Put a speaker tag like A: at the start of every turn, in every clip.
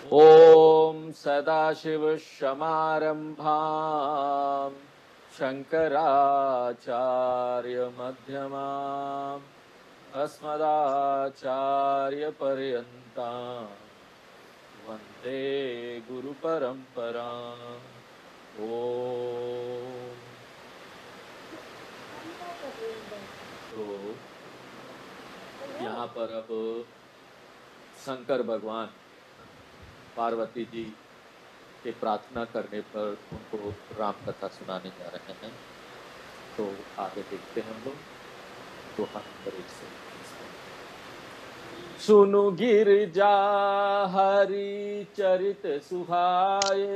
A: ॐ सदाशिवसमारम्भां शङ्कराचार्यमध्यमाम् अस्मदाचार्यपर्यन्तां वन्दे गुरुपरम्पराम्। ॐ तो यहाँ पर अब शंकर भगवान पार्वती जी के प्रार्थना करने पर उनको राम कथा सुनाने जा रहे हैं। तो आगे देखते हैं हम लोग। तो सुनु गिरजा हरि चरित सुहाए,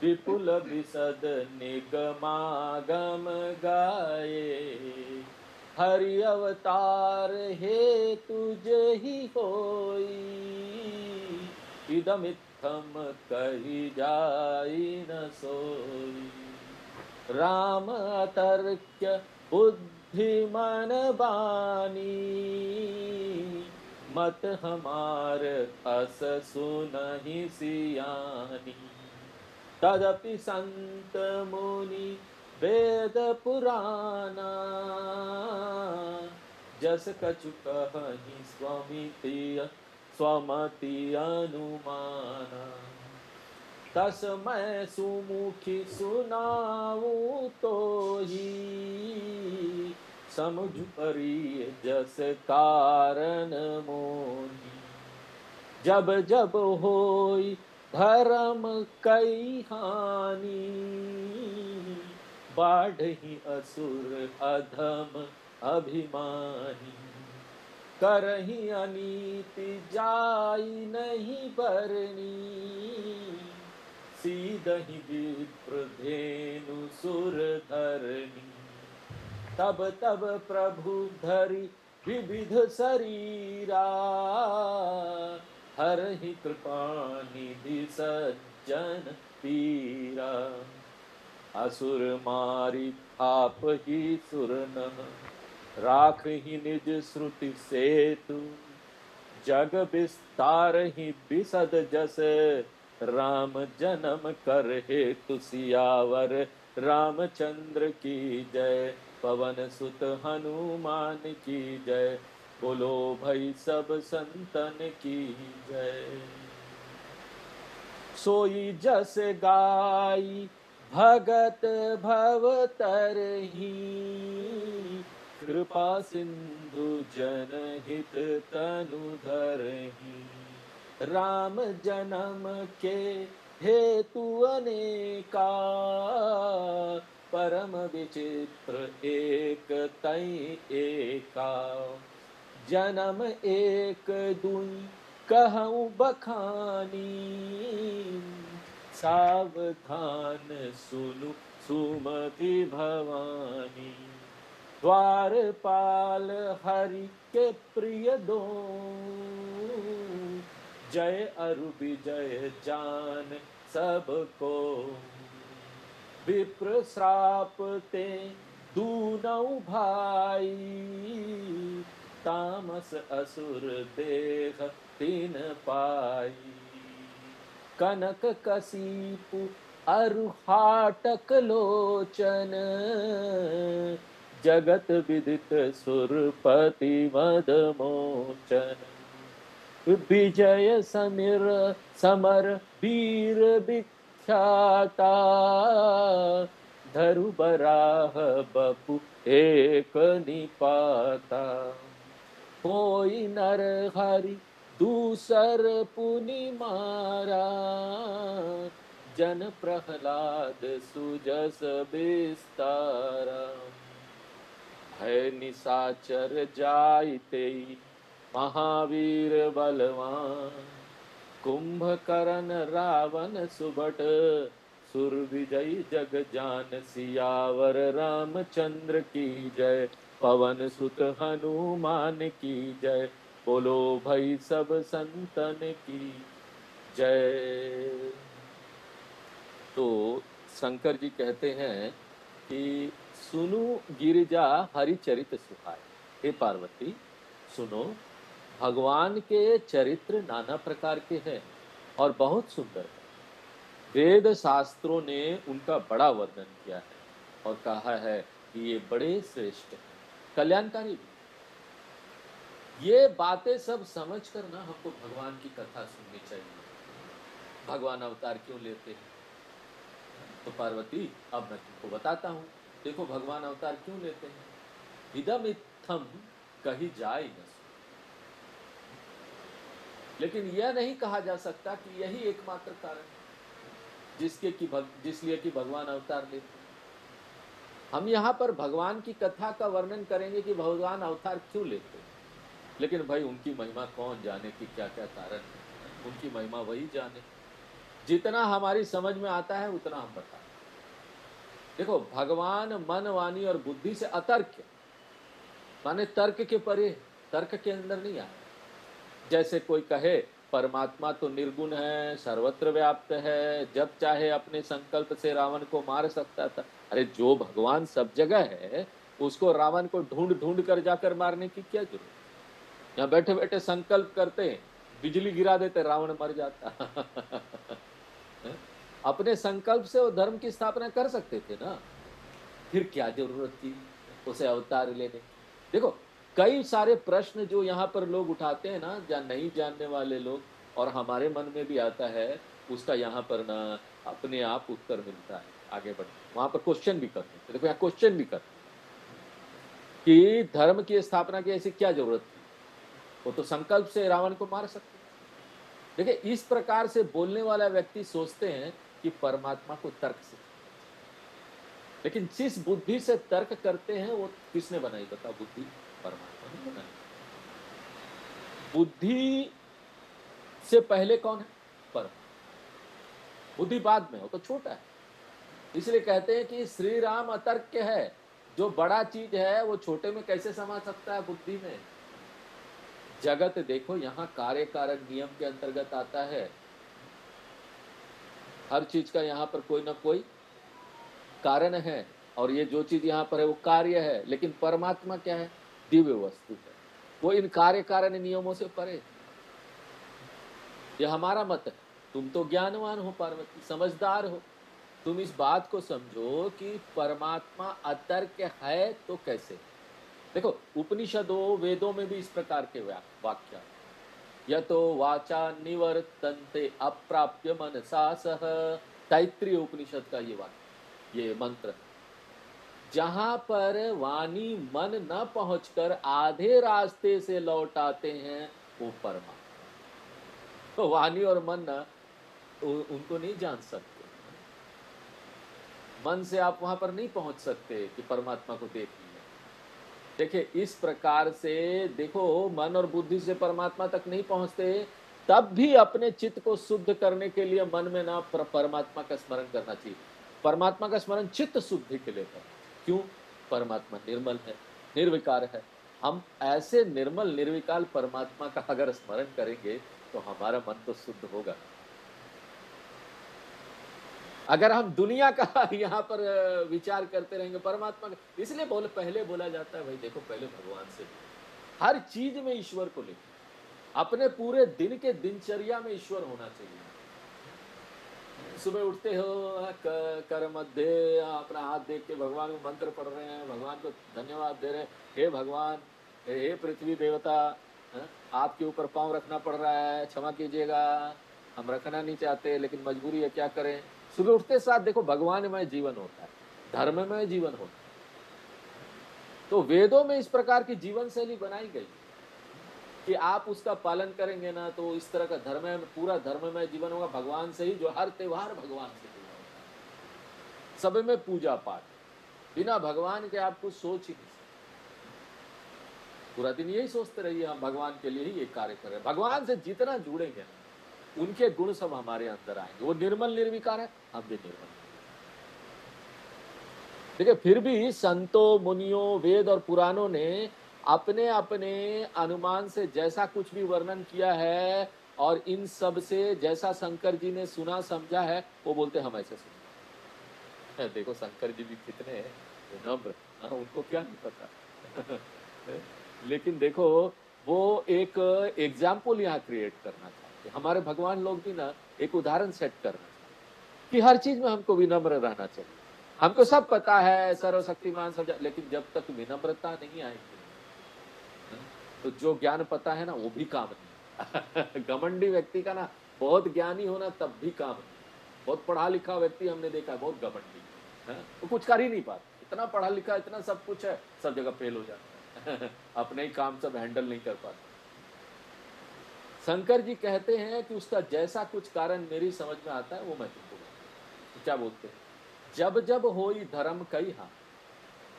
A: विपुल विशद निगमागम गाए। हरि अवतार हे तुझ ही होई, इदमित्थम कही जाई न सोई। राम अतर्क्य बुद्धिमान बानी, मत हमार अस सुनहि सियानी। तदपि संत मुनि वेद पुराना, जस कछु कहि स्वमति अनुमाना। तस्मै सुमुखी सुनाऊं तो ही, समझ परी जस कारण मोही। जब जब होई धर्म कई हानि, बाढ़ही असुर अधम अभिमानी। करही अनीति जाई नहीं बरनी, सीदहि विप्र धेनु सुर धरनी। तब तब प्रभु धरि विविध शरीरा, हरहि कृपा निधि सज्जन पीरा। असुर मारि आप ही सुर नः, राख ही निज श्रुति सेतु। जग विस्तार ही बिसद जस, राम जन्म कर हेतु सियावर रामचंद्र की जय। पवन सुत हनुमान की जय, बोलो भाई सब संतन की जय। सोई जस गाई भगत भवतरही, कृपा सिंधु जनहित तनु धरही। राम जन्म के हेतु अनेका, परम विचित्र एक तई एका। जन्म एक दुई कहूँ बखानी, सावधान सुनु सुमति भवानी। द्वारपाल हरि के प्रिय दो, जय अरु विजय जान सबको। विप्र श्राप ते दूनौ भाई, तामस असुर देह तीन पाई। कनक कसीपु अरु हाटक लोचन, जगत विदित सुरपति मद मोचन। विजय समीर समर वीर विख्याता, धरु बराह बपु एक निपाता। कोई नर हरि दूसर पुनि मारा, जन प्रहलाद सुजस विस्तारा। है निशाचर जाइते महावीर बलवान, कुंभकर्ण रावण सुबट सुर विजयी जग जान। सियावर रामचंद्र की जय, पवन सुत हनुमान की जय। बोलो भाई सब संतन की जय। तो शंकर जी कहते हैं कि सुनो गिरिजा हरिचरित सुहाए। हे पार्वती सुनो, भगवान के चरित्र नाना प्रकार के हैं और बहुत सुंदर है। वेद शास्त्रों ने उनका बड़ा वर्णन किया है और कहा है कि ये बड़े श्रेष्ठ हैं, कल्याणकारी भी। ये बातें सब समझ कर ना हमको भगवान की कथा सुननी चाहिए। भगवान अवतार क्यों लेते हैं? तो पार्वती, अब मैं तुमको बताता हूँ। देखो भगवान अवतार क्यों लेते हैं। इदम इत्थम कही जाए न सो। लेकिन यह नहीं कहा जा सकता कि यही एकमात्र कारण है जिसलिए कि भगवान अवतार लेते हैं। हम यहाँ पर भगवान की कथा का वर्णन करेंगे कि भगवान अवतार क्यों लेते हैं। लेकिन भाई उनकी महिमा कौन जाने कि क्या क्या कारण है, उनकी महिमा वही जाने। जितना हमारी समझ में आता है उतना हम बताएं। देखो भगवान मन वाणी और बुद्धि से अतर्क, माने तर्क के परे, तर्क के अंदर नहीं आए। जैसे कोई कहे परमात्मा तो निर्गुण है, सर्वत्र व्याप्त है, जब चाहे अपने संकल्प से रावण को मार सकता था। अरे जो भगवान सब जगह है उसको रावण को ढूंढ ढूंढ कर जाकर मारने की क्या जरूरत। यहाँ बैठे बैठे संकल्प करते, बिजली गिरा देते, रावण मर जाता। अपने संकल्प से वो धर्म की स्थापना कर सकते थे ना, फिर क्या जरूरत थी उसे अवतार लेने। देखो कई सारे प्रश्न जो यहाँ पर लोग उठाते हैं ना, या नहीं जानने वाले लोग, और हमारे मन में भी आता है, उसका यहाँ पर ना अपने आप उत्तर मिलता है। आगे बढ़ वहां पर क्वेश्चन भी करते हैं। देखो यहाँ क्वेश्चन भी करते कि धर्म की स्थापना की ऐसी क्या जरूरत थी, वो तो संकल्प से रावण को मार सकते। देखिए इस प्रकार से बोलने वाला व्यक्ति सोचते हैं कि परमात्मा को तर्क से, लेकिन जिस बुद्धि से तर्क करते हैं वो किसने बनाई बताओ? बुद्धि परमात्मा ने बनाई। बुद्धि से पहले कौन है? परमात्मा। बुद्धि बाद में, हो तो छोटा है। इसलिए कहते हैं कि श्री राम अतर्क है। जो बड़ा चीज है वो छोटे में कैसे समा सकता है? बुद्धि में। जगत देखो यहाँ कार्य कारण नियम के अंतर्गत आता है। हर चीज का यहाँ पर कोई ना कोई कारण है, और ये जो चीज यहाँ पर है वो कार्य है। लेकिन परमात्मा क्या है? दिव्य वस्तु है, वो इन कार्य कारण नियमों से परे। यह हमारा मत है। तुम तो ज्ञानवान हो पार्वती, समझदार हो, तुम इस बात को समझो कि परमात्मा अतर्क है तो कैसे। देखो उपनिषदों वेदों में भी इस प्रकार के वाक्य, यतो वाचा निवर्तन्ते अप्राप्य मनसा सह, तैत्रीय उपनिषद का ये वाक्य, ये मंत्र। जहां पर वाणी मन न पहुंचकर आधे रास्ते से लौट आते हैं वो परमात्मा। तो वाणी और मन न उनको नहीं जान सकते। मन से आप वहां पर नहीं पहुंच सकते कि परमात्मा को देख लिया। देखिए इस प्रकार से देखो, मन और बुद्धि से परमात्मा तक नहीं पहुंचते, तब भी अपने चित्त को शुद्ध करने के लिए मन में ना परमात्मा का स्मरण करना चाहिए। परमात्मा का स्मरण चित्त शुद्धि के लिए करना। क्यों? परमात्मा निर्मल है, निर्विकार है। हम ऐसे निर्मल निर्विकार परमात्मा का अगर स्मरण करेंगे तो हमारा मन तो शुद्ध होगा। अगर हम दुनिया का यहाँ पर विचार करते रहेंगे परमात्मा का, इसलिए पहले बोला जाता है भाई देखो पहले भगवान से, हर चीज में ईश्वर को लेकर, अपने पूरे दिन के दिनचर्या में ईश्वर होना चाहिए। सुबह उठते हो, कर मध्य अपना हाथ देख के भगवान को मंत्र पढ़ रहे हैं, भगवान को धन्यवाद दे रहे हैं, हे भगवान, हे पृथ्वी देवता, आपके ऊपर पांव रखना पड़ रहा है, क्षमा कीजिएगा, हम रखना नहीं चाहते लेकिन मजबूरी है, क्या करें। सुबह उठते साथ देखो भगवानमय जीवन होता है, धर्ममय जीवन होता है। तो वेदों में इस प्रकार की जीवन शैली बनाई गई कि आप उसका पालन करेंगे ना तो इस तरह का धर्म है, पूरा धर्ममय जीवन होगा। भगवान से ही, जो हर त्योहार भगवान से जुड़ा होता है, सब में पूजा पाठ, बिना भगवान के आप कुछ सोच ही नहीं सकते। पूरा दिन यही सोचते रहिए हम भगवान के लिए ही ये कार्य कर रहे हैं। भगवान से जितना जुड़ेंगे ना उनके गुण सब हमारे अंदर आएंगे। वो निर्मल निर्विकार है, हम भी निर्मल। देखिए फिर भी संतों मुनियों वेद और पुराणों ने अपने अपने अनुमान से जैसा कुछ भी वर्णन किया है, और इन सब से जैसा शंकर जी ने सुना समझा है वो बोलते हम ऐसे सुना। देखो शंकर जी भी कितने नम्र, उनको क्या नहीं पता। लेकिन देखो वो एक एग्जाम्पल यहाँ क्रिएट करना चाहते हैं। हमारे भगवान लोग भी ना एक उदाहरण सेट करना चाहते कि हर चीज में हमको विनम्र रहना चाहिए। हमको सब पता है, सर्वशक्तिमान सब, लेकिन जब तक विनम्रता नहीं आएगी तो जो ज्ञान पता है ना वो भी काम नहीं। घमंडी व्यक्ति का ना बहुत ज्ञानी होना तब भी काम नहीं। बहुत पढ़ा लिखा व्यक्ति हमने देखा बहुत घमंडी है, वो कुछ कर ही नहीं पाता। इतना पढ़ा लिखा, इतना सब कुछ है, सब जगह फेल हो जाता है। अपने ही काम सब हैंडल नहीं कर पाता। शंकर जी कहते हैं कि उसका जैसा कुछ कारण मेरी समझ में आता है वो मैं तुमको बताऊं। तो क्या बोलते हैं, जब जब होई धर्म कई हा,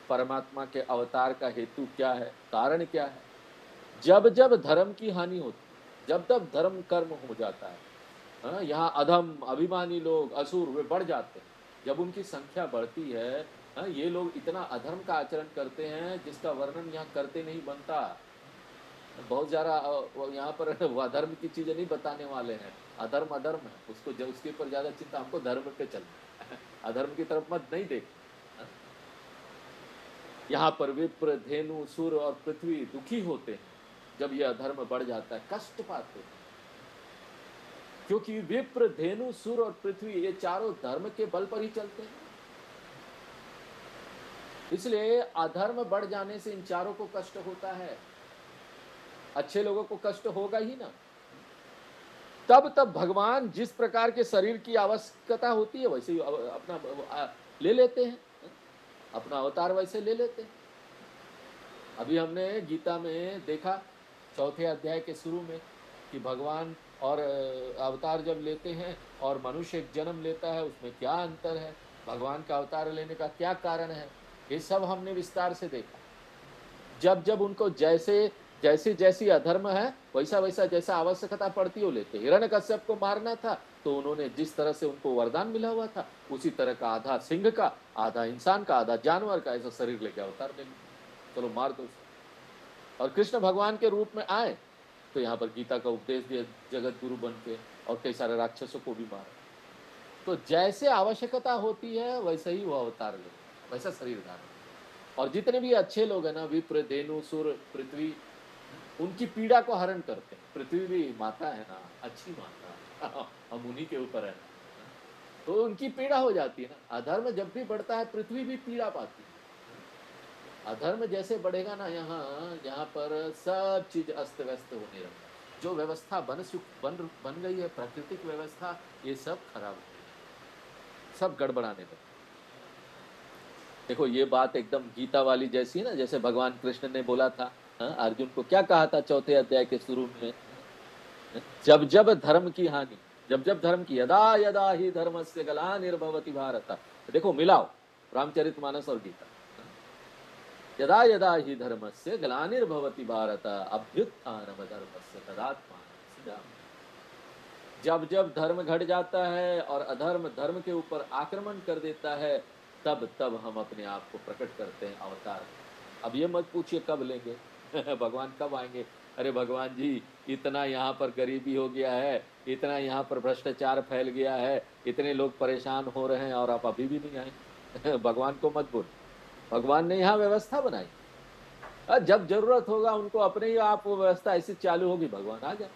A: परमात्मा के अवतार का हेतु क्या है, कारण क्या है। जब जब धर्म की हानि होती, जब जब धर्म कर्म हो जाता है, यहाँ अधम अभिमानी लोग असुर वे बढ़ जाते हैं। जब उनकी संख्या बढ़ती है, ये लोग इतना अधर्म का आचरण करते हैं जिसका वर्णन यहाँ करते नहीं बनता। बहुत ज्यादा यहाँ पर वो अधर्म की चीजें नहीं बताने वाले हैं। अधर्म अधर्म है, उसको जब उसके ऊपर ज्यादा चिंता, हमको धर्म पे चलना है। अधर्म की तरफ मत नहीं देख। यहाँ पर विप्र धेनु सुर और पृथ्वी दुखी होते हैं जब यह अधर्म बढ़ जाता है, कष्ट पाते हैं। क्योंकि विप्र धेनु सुर और पृथ्वी ये चारों धर्म के बल पर ही चलते हैं। इसलिए अधर्म बढ़ जाने से इन चारों को कष्ट होता है। अच्छे लोगों को कष्ट होगा ही ना। तब तब भगवान जिस प्रकार के शरीर की आवश्यकता होती है वैसे ही अपना ले लेते हैं, अपना अवतार वैसे ले लेते हैं। अभी हमने गीता में देखा 4थे अध्याय के शुरू में कि भगवान और अवतार जब लेते हैं और मनुष्य एक जन्म लेता है, उसमें क्या अंतर है, भगवान का अवतार लेने का क्या कारण है, ये सब हमने विस्तार से देखा। जब जब उनको जैसे जैसे जैसी अधर्म है वैसा वैसा जैसा आवश्यकता पड़ती है वो लेते। हिरण्यकश्यप को मारना था तो उन्होंने जिस तरह से उनको वरदान मिला हुआ था उसी तरह का आधा सिंह का, आधा इंसान का, आधा जानवर का ऐसा शरीर लेके अवतार ले लिया, चलो मार दो। और कृष्ण भगवान के रूप में आए तो यहाँ पर गीता का उपदेश दिया जगत गुरु बन के, और कई सारे राक्षसों को भी मारा। तो जैसे आवश्यकता होती है वैसे ही वो अवतार ले, वैसा शरीर धारण। और जितने भी अच्छे लोग हैं ना, विप्र धेनु सुर पृथ्वी, उनकी पीड़ा को हरण करते हैं। पृथ्वी भी माता है ना, अच्छी माता, हम उन्हीं के ऊपर है ना, तो उनकी पीड़ा हो जाती है ना। अधर्म जब भी बढ़ता है पृथ्वी भी पीड़ा पाती है। अधर्म जैसे बढ़ेगा ना, यहाँ पर सब चीज अस्त व्यस्त होने लगता। जो व्यवस्था बन गई है, प्राकृतिक व्यवस्था, ये सब खराब हो गई, सब गड़बड़ाने लगता। देखो ये बात एकदम गीता वाली जैसी है ना, जैसे भगवान कृष्ण ने बोला था अर्जुन को, क्या कहा था 4थे अध्याय के शुरू में, जब जब धर्म की हानि, जब जब धर्म की, यदा यदा ही धर्मस्य ग्लानिर्भवति भारत। देखो मिलाओ रामचरितमानस और गीता। यदा यदा ही धर्मस्य ग्लानिर्भवति भारत अभ्युत्थानम धर्मस्य तदात्मानं सृजामि। जब जब धर्म घट जाता है और अधर्म धर्म के ऊपर आक्रमण कर देता है, तब तब हम अपने आप को प्रकट करते हैं अवतार। अब ये मत पूछिए कब लेंगे, भगवान कब आएंगे। अरे भगवान जी, इतना यहाँ पर गरीबी हो गया है, इतना यहाँ पर भ्रष्टाचार फैल गया है, इतने लोग परेशान हो रहे हैं और आप अभी भी नहीं आए। भगवान को मत बोल, भगवान ने यहाँ व्यवस्था बनाई। जब जरूरत होगा उनको अपने ही आप वो व्यवस्था ऐसी चालू होगी, भगवान आ जाए,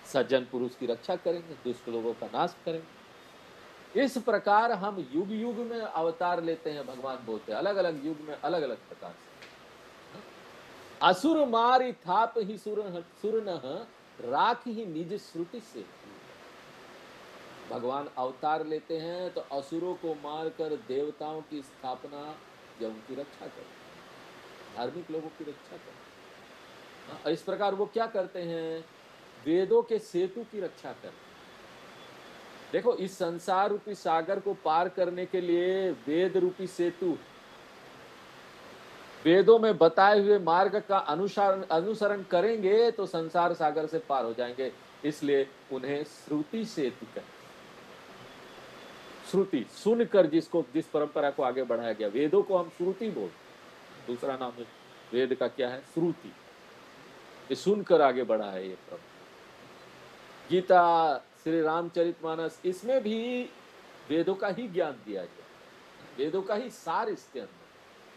A: सज्जन पुरुष की रक्षा करेंगे, दुष्ट लोगों का नाश करेंगे। इस प्रकार हम युग युग में अवतार लेते हैं। भगवान बोलते हैं अलग अलग युग में अलग अलग प्रकार से। असुर मारी थाप ही सुर न राख ही निज श्रुति से। भगवान अवतार लेते हैं तो असुरों को मारकर देवताओं की स्थापना या उनकी रक्षा करते हैं, धार्मिक लोगों की रक्षा करते हैं। इस प्रकार वो क्या करते हैं, वेदों के सेतु की रक्षा करते हैं। देखो इस संसार रूपी सागर को पार करने के लिए वेद रूपी सेतु, वेदों में बताए हुए मार्ग का अनुसरण करेंगे तो संसार सागर से पार हो जाएंगे। इसलिए उन्हें श्रुति सेतु कहते हैं। श्रुति सुनकर जिस परंपरा को आगे बढ़ाया गया, वेदों को हम श्रुति बोलते। दूसरा नाम है वेद का क्या है, श्रुति। ये सुनकर आगे बढ़ा है ये परंपरा। गीता, श्री रामचरितमानस, इसमें भी वेदों का ही ज्ञान दिया गया, वेदों का ही सार इसके अंदर।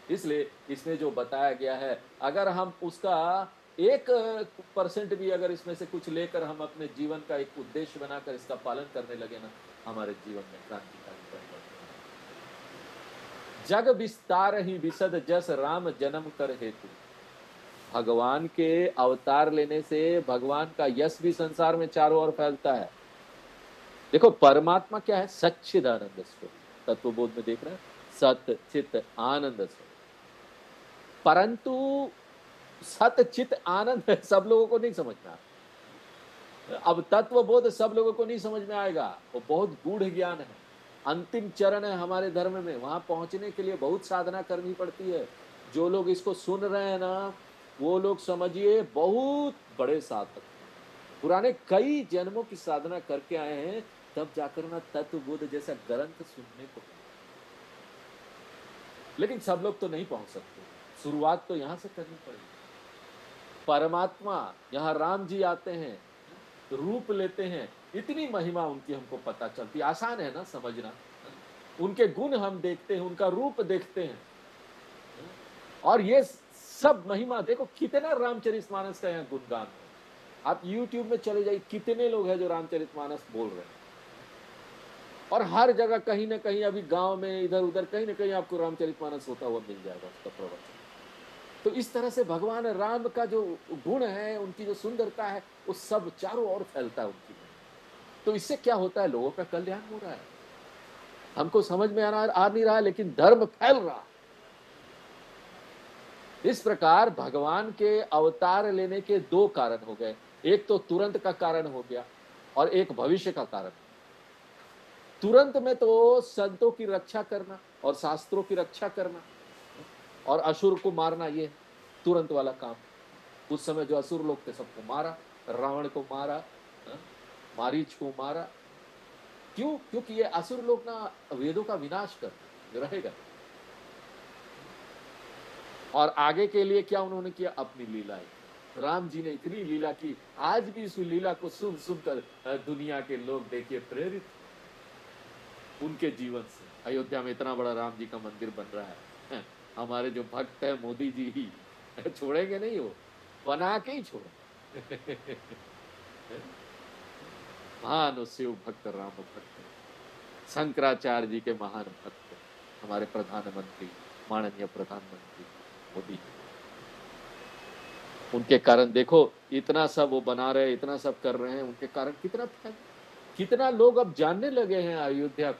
A: इसलिए इसमें जो बताया गया है, अगर हम उसका 1% भी अगर इसमें से कुछ लेकर हम अपने जीवन का एक उद्देश्य बनाकर इसका पालन करने लगे ना, हमारे जीवन में क्रांतिकारी परिवर्तन। जग विस्तार ही विशद जस राम जन्म कर हेतु। भगवान के अवतार लेने से भगवान का यश भी संसार में चारों ओर फैलता है। देखो परमात्मा क्या है, सच्चिदानंद स्वरूप, तत्वबोध में देख रहे हैं, सत चित आनंद स्वरूप। परंतु सत चित आनंद सब लोगों को नहीं समझ में आता। अब तत्वबोध सब लोगों को नहीं समझ में आएगा, वो बहुत गूढ़ ज्ञान है, अंतिम चरण है हमारे धर्म में। वहां पहुंचने के लिए बहुत साधना करनी पड़ती है। जो लोग इसको सुन रहे हैं ना, वो लोग समझिए बहुत बड़े साधक, पुराने कई जन्मों की साधना करके आए हैं, तब जाकर ना तत्वबोध जैसा ग्रंथ सुनने को। लेकिन सब लोग तो नहीं पहुंच सकते, शुरुआत तो यहां से करनी पड़ेगी। परमात्मा यहाँ राम जी आते हैं, रूप लेते हैं, इतनी महिमा उनकी हमको पता चलती। आसान है ना समझना, उनके गुण हम देखते हैं, उनका रूप देखते हैं, और ये सब महिमा देखो। कितना रामचरितमानस का यहाँ गुणगान है। आप YouTube में चले जाइए, कितने लोग हैं जो रामचरितमानस बोल रहे हैं, और हर जगह कहीं ना कहीं, अभी गांव में इधर उधर कहीं ना कहीं आपको रामचरितमानस होता हुआ मिल जाएगा, उसका प्रवचन। तो इस तरह से भगवान राम का जो गुण है, उनकी जो सुंदरता है, वो सब चारों ओर फैलता है उनकी। तो इससे क्या होता है, लोगों का कल्याण हो रहा है। हमको समझ में आ नहीं रहा है, लेकिन धर्म फैल रहा। इस प्रकार भगवान के अवतार लेने के दो कारण हो गए, एक तो तुरंत का कारण हो गया और एक भविष्य का कारण। तुरंत में तो संतों की रक्षा करना और शास्त्रों की रक्षा करना और असुर को मारना, ये तुरंत वाला काम। उस समय जो असुर लोग थे सबको मारा, रावण को मारा, मारीच को मारा। क्यों? क्योंकि ये असुर लोग ना वेदों का विनाश कर रहेगा। और आगे के लिए क्या उन्होंने किया, अपनी लीलाएं। राम जी ने इतनी लीला की, आज भी इस लीला को सुन सुनकर दुनिया के लोग देखिए प्रेरित उनके जीवन से। अयोध्या में इतना बड़ा राम जी का मंदिर बन रहा है, हमारे जो भक्त है मोदी जी ही छोड़ेंगे नहीं, वो बना के ही छोड़े। महान शिव भक्त, राम भक्त, शंकराचार्य जी के महान भक्त, हमारे प्रधानमंत्री, माननीय प्रधानमंत्री मोदी। उनके कारण देखो इतना सब वो बना रहे, इतना सब कर रहे हैं, उनके कारण कितना लोग अब जानने लगे हैं अयोध्या।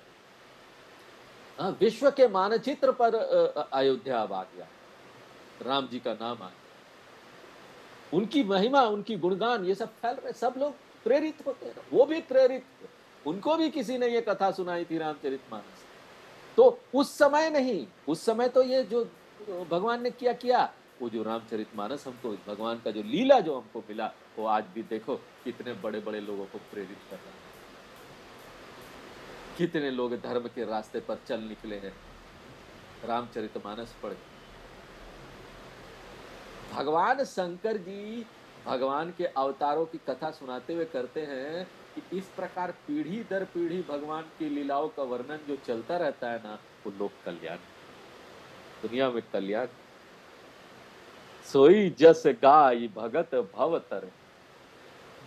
A: विश्व के मानचित्र पर अयोध्या अब आ गया, राम जी का नाम आ गया। उनकी महिमा, उनकी गुणगान, ये सब फैल रहे, सब लोग प्रेरित होते हैं। वो भी प्रेरित, उनको भी किसी ने ये कथा सुनाई थी रामचरितमानस। तो उस समय नहीं, उस समय तो ये जो भगवान ने किया, वो जो रामचरितमानस हमको, भगवान का जो लीला जो हमको मिला, वो आज भी देखो कितने बड़े बड़े लोगों को प्रेरित कर रहा है। कितने लोग धर्म के रास्ते पर चल निकले हैं रामचरितमानस पढ़। भगवान शंकर जी भगवान के अवतारों की कथा सुनाते हुए करते हैं कि इस प्रकार पीढ़ी दर पीढ़ी भगवान की लीलाओं का वर्णन जो चलता रहता है ना, वो लोक कल्याण, दुनिया में कल्याण। सोई जस गाय भगत भवतर।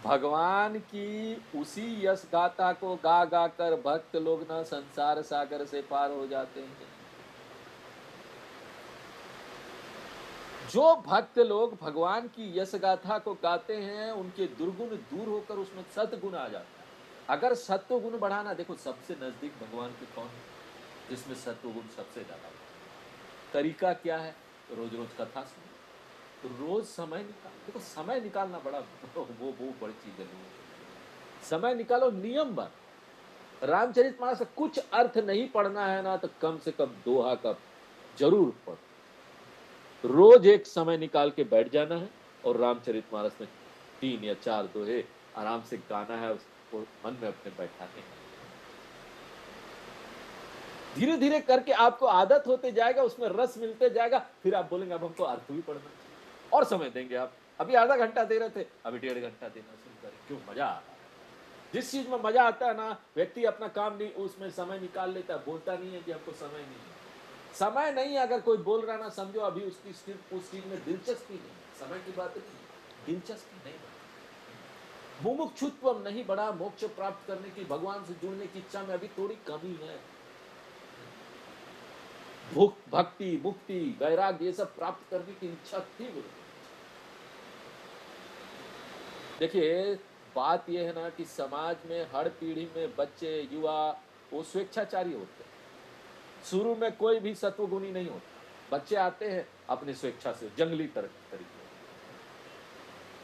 A: भगवान की उसी यश गाथा को गा गा कर भक्त लोग ना संसार सागर से पार हो जाते हैं। जो भक्त लोग भगवान की यश गाथा को गाते हैं, उनके दुर्गुण दूर होकर उसमें सद्गुण आ जाता है। अगर सत्व गुण बढ़ाना, देखो सबसे नजदीक भगवान के कौन है, जिसमें सत्व गुण सबसे ज्यादा। तरीका क्या है, रोज रोज कथा सुनो, रोज समय निकाल। देखो समय निकालना बड़ा वो बड़ी चीज है। समय निकालो नियम बन। रामचरितमानस से कुछ अर्थ नहीं पढ़ना है ना, तो कम से कम दोहा का जरूर पढ़ो। रोज एक समय निकाल के बैठ जाना है और रामचरितमानस में 3 या 4 दोहे आराम से गाना है, उसको मन में अपने बैठाने हैं। धीरे धीरे करके आपको आदत होते जाएगा, उसमें रस मिलते जाएगा, फिर आप बोलेंगे अब हमको अर्थ भी पढ़ना और समय देंगे। आप अभी आधा घंटा दे रहे थे, अभी 1.5 घंटा देना शुरू करें। क्यों? मजा आता है। जिस चीज में मजा आता है ना, व्यक्ति अपना काम नहीं, उसमें समय निकाल लेता है, बोलता नहीं है कि हमको समय नहीं है। समय नहीं, अगर कोई बोल रहा ना, समझो अभी उसकी उस चीज में दिलचस्पी नहीं, समय की बात नहीं। दिलचस्पी नहीं बढ़ी, मुमुक्षुत्व नहीं बढ़ा, मोक्ष प्राप्त करने की, भगवान से जुड़ने की इच्छा में अभी थोड़ी कमी है। भूख, भक्ति, मुक्ति, वैराग्य ये सब प्राप्त करने की इच्छा थी मुझे। देखिए बात यह है ना कि समाज में हर पीढ़ी में बच्चे, युवा वो स्वेच्छाचारी होते हैं। शुरू में कोई भी सत्वगुणी नहीं होता, बच्चे आते हैं अपनी स्वेच्छा से, जंगली तरीके।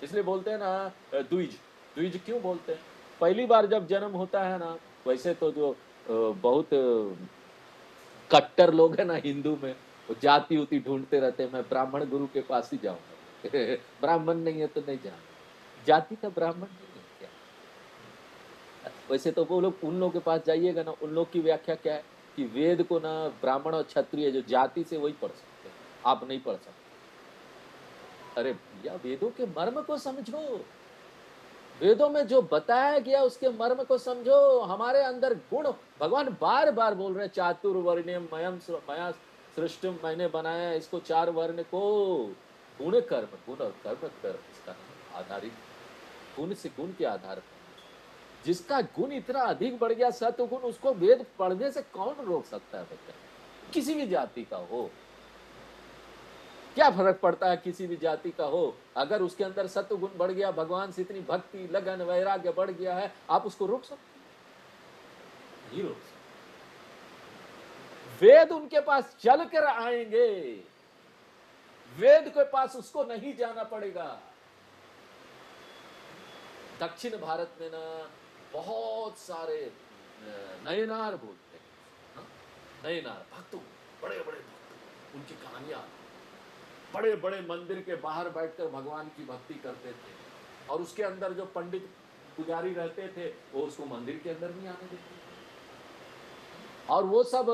A: इसलिए बोलते हैं ना द्विज, द्विज क्यों बोलते हैं? पहली बार जब जन्म होता है ना, वैसे तो जो बहुत कट्टर लोग है ना हिंदू में, वो जाति उती ढूंढते रहते हैं, मैं ब्राह्मण गुरु के पास ही जाऊंगा ब्राह्मण नहीं है तो नहीं जाऊंगा। जाति का ब्राह्मण नहीं है क्या? वैसे तो वो लोग, उन लोगों के पास जाइएगा ना, उन लोग की व्याख्या क्या है कि वेद को ना ब्राह्मण और क्षत्रिय जो जाति से वही पढ़ सकते हैं, आप नहीं पढ़ सकते। अरे भैया वेदों के मर्म को समझो, वेदों में जो बताया गया उसके मर्म को समझो। हमारे अंदर गुण, भगवान बार बार बोल रहे, चातुर्वर्ण्यम मया सृष्टम, मैंने बनाया इसको 4 वर्ण को। गुण कर्म, गुण और कर्म कर्म इसका आधारित, गुण से गुण के आधार पर। जिसका गुण इतना अधिक बढ़ गया सत्वगुण, उसको वेद पढ़ने से कौन रोक सकता है बच्चा? किसी भी जाति का हो, क्या फर्क पड़ता है? किसी भी जाति का हो, अगर उसके अंदर सत्वगुण बढ़ गया, भगवान से इतनी भक्ति, लगन, वैराग्य बढ़ गया है, आप उसको रोक सकते? नहीं रोक सकते। वेद उनके पास चल कर आएंगे, वेद के पास उसको नहीं जाना पड़ेगा। दक्षिण भारत में ना बहुत सारे नयनार बोलते हैं, नयनार भक्त, बड़े बड़े भक्त, उनकी कहानियां, बड़े बड़े मंदिर के बाहर बैठकर भगवान की भक्ति करते थे, और उसके अंदर जो पंडित पुजारी रहते थे वो उसको मंदिर के अंदर नहीं आने देते। और वो सब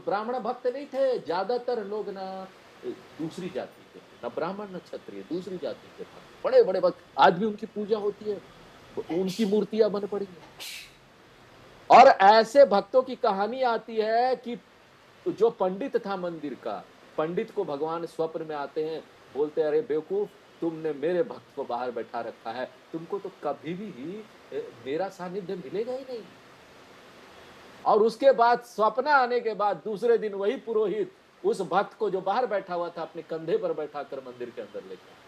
A: ब्राह्मण भक्त नहीं थे, ज्यादातर लोग ना दूसरी जाति के, ना ब्राह्मण न क्षत्रिय, दूसरी जाति के भक्त, बड़े बड़े भक्त। आज भी उनकी पूजा होती है, उनकी मूर्तियां बन पड़ी है। और ऐसे भक्तों की कहानी आती है कि जो पंडित था मंदिर का, पंडित को भगवान स्वप्न में आते हैं, बोलते हैं अरे बेवकूफ, तुमने मेरे भक्त को बाहर बैठा रखा है, तुमको तो कभी भी मेरा सानिध्य मिलेगा ही नहीं। और उसके बाद स्वप्न आने के बाद दूसरे दिन वही पुरोहित उस भक्त को जो बाहर बैठा हुआ था अपने कंधे पर बैठा कर मंदिर के अंदर लेकर।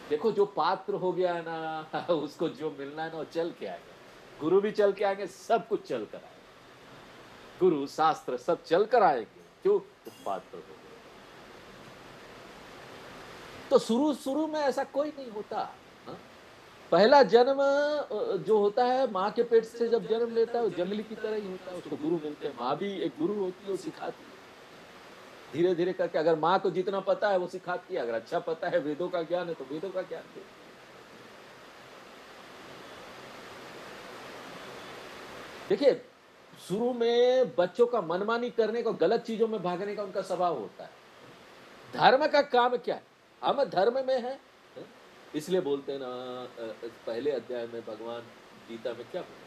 A: देखो जो पात्र हो गया है ना, उसको जो मिलना है ना वो चल के आएगा। गुरु भी चल के आएंगे, सब कुछ चल कर आएगा, गुरु शास्त्र सब चल कर आएंगे। क्यों? तो पात्र हो गए। तो शुरू में ऐसा कोई नहीं होता। पहला जन्म जो होता है माँ के पेट से जब जन्म लेता है वो जंगली की तरह ही होता है, उसको गुरु मिलते हैं। माँ भी एक गुरु होती है, वो सिखाती है धीरे धीरे करके। अगर माँ को जितना पता है वो सिखाती है, अगर अच्छा पता है, वेदों का ज्ञान है तो वेदों का ज्ञान दे। देखिए शुरू में बच्चों का मनमानी करने का, गलत चीजों में भागने का उनका स्वभाव होता है। धर्म का काम क्या है? हम धर्म में है, इसलिए बोलते हैं ना पहले अध्याय में भगवान गीता में क्या बोला?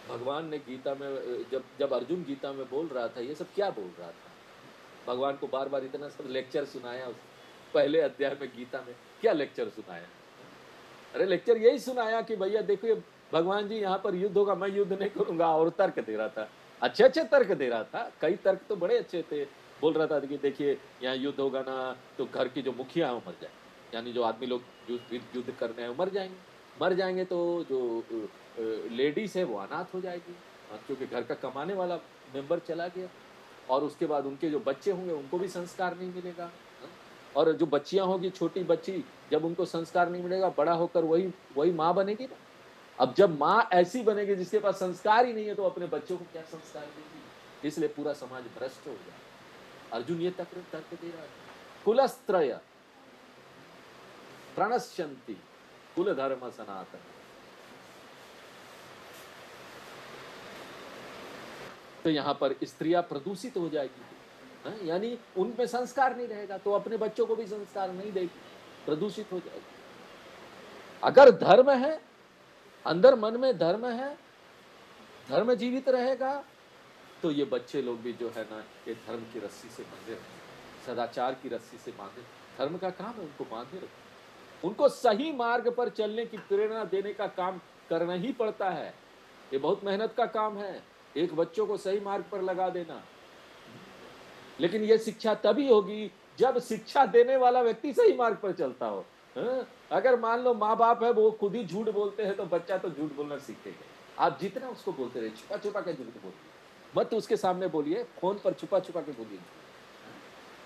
A: भगवान ने गीता में जब अर्जुन गीता में बोल रहा था ये सब क्या बोल रहा था? भगवान को बार बार इतना सब लेक्चर सुनाया पहले अध्याय में गीता में क्या लेक्चर सुनाया? अरे लेक्चर यही सुनाया कि भैया देखिए भगवान जी यहाँ पर युद्ध होगा, मैं युद्ध नहीं करूंगा, और तर्क दे रहा था, अच्छे अच्छे तर्क दे रहा था, कई तर्क तो बड़े अच्छे थे। बोल रहा था कि देखिए यहाँ युद्ध होगा ना तो घर की जो मुखिया है वो मर जाए, यानी जो आदमी लोग युद्ध करने हैं मर जाएंगे, मर जाएंगे तो जो लेडीज है वो अनाथ हो जाएगी, क्योंकि घर का कमाने वाला मेंबर चला गया। और उसके बाद उनके जो बच्चे होंगे उनको भी संस्कार नहीं मिलेगा, और जो बच्चियां होगी छोटी बच्ची, जब उनको संस्कार नहीं मिलेगा बड़ा होकर वही माँ बनेगी ना। अब जब माँ ऐसी बनेगी जिसके पास संस्कार ही नहीं है तो अपने बच्चों को क्या संस्कार देगी? इसलिए पूरा समाज भ्रष्ट हो गया। अर्जुन ये तर्क दे रहा है, कुलस्त्रय प्रणश्यन्ति कुल धर्म सनातन। तो यहाँ पर स्त्रियां प्रदूषित हो जाएगी, यानी उनमें संस्कार नहीं रहेगा, तो अपने बच्चों को भी संस्कार नहीं देगी, प्रदूषित हो जाएगी। अगर धर्म है, अंदर मन में धर्म है, धर्म जीवित रहेगा, तो ये बच्चे लोग भी जो है ना ये धर्म की रस्सी से बंधे, सदाचार की रस्सी से बांधे, धर्म का काम है उनको बांधे रखो, उनको सही मार्ग पर चलने की प्रेरणा देने का काम करना ही पड़ता है। ये बहुत मेहनत का काम है, एक बच्चों को सही मार्ग पर लगा देना। लेकिन ये शिक्षा तभी होगी जब शिक्षा देने वाला व्यक्ति सही मार्ग पर चलता हो। हाँ? अगर मान लो माँ बाप है वो खुद ही झूठ बोलते हैं तो बच्चा तो झूठ बोलना सीखेगा। आप जितना उसको बोलते रहे, छुपा छुपा के झूठ बोलिए, मत उसके सामने बोलिए, फोन पर छुपा छुपा के बोलिए।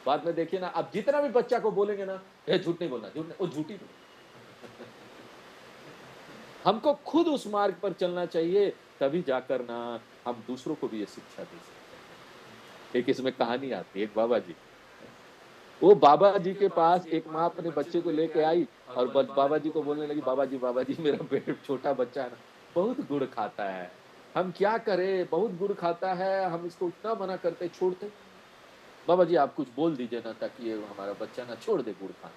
A: बाद में देखिए ना, आप जितना भी बच्चा को बोलेंगे ना, झूठ नहीं बोलना, झूठ नहीं, वो झूठी बोल। हमको खुद उस मार्ग पर चलना चाहिए, तभी जाकर ना हम दूसरों को भी ये शिक्षा दे सकते हैं। एक इसमें कहानी आती है, एक बाबा जी, वो बाबा जी के पास एक माँ अपने बच्चे को लेके आई और बाबा जी को बोलने लगी, बाबा जी मेरा छोटा बच्चा है ना, बहुत गुड़ खाता है, हम क्या करें, बहुत गुड़ खाता है, हम इसको इतना मना करते छोड़ते। बाबा जी आप कुछ बोल दीजिए ना, ताकि ये हमारा बच्चा ना छोड़ दे गुड़ खाना।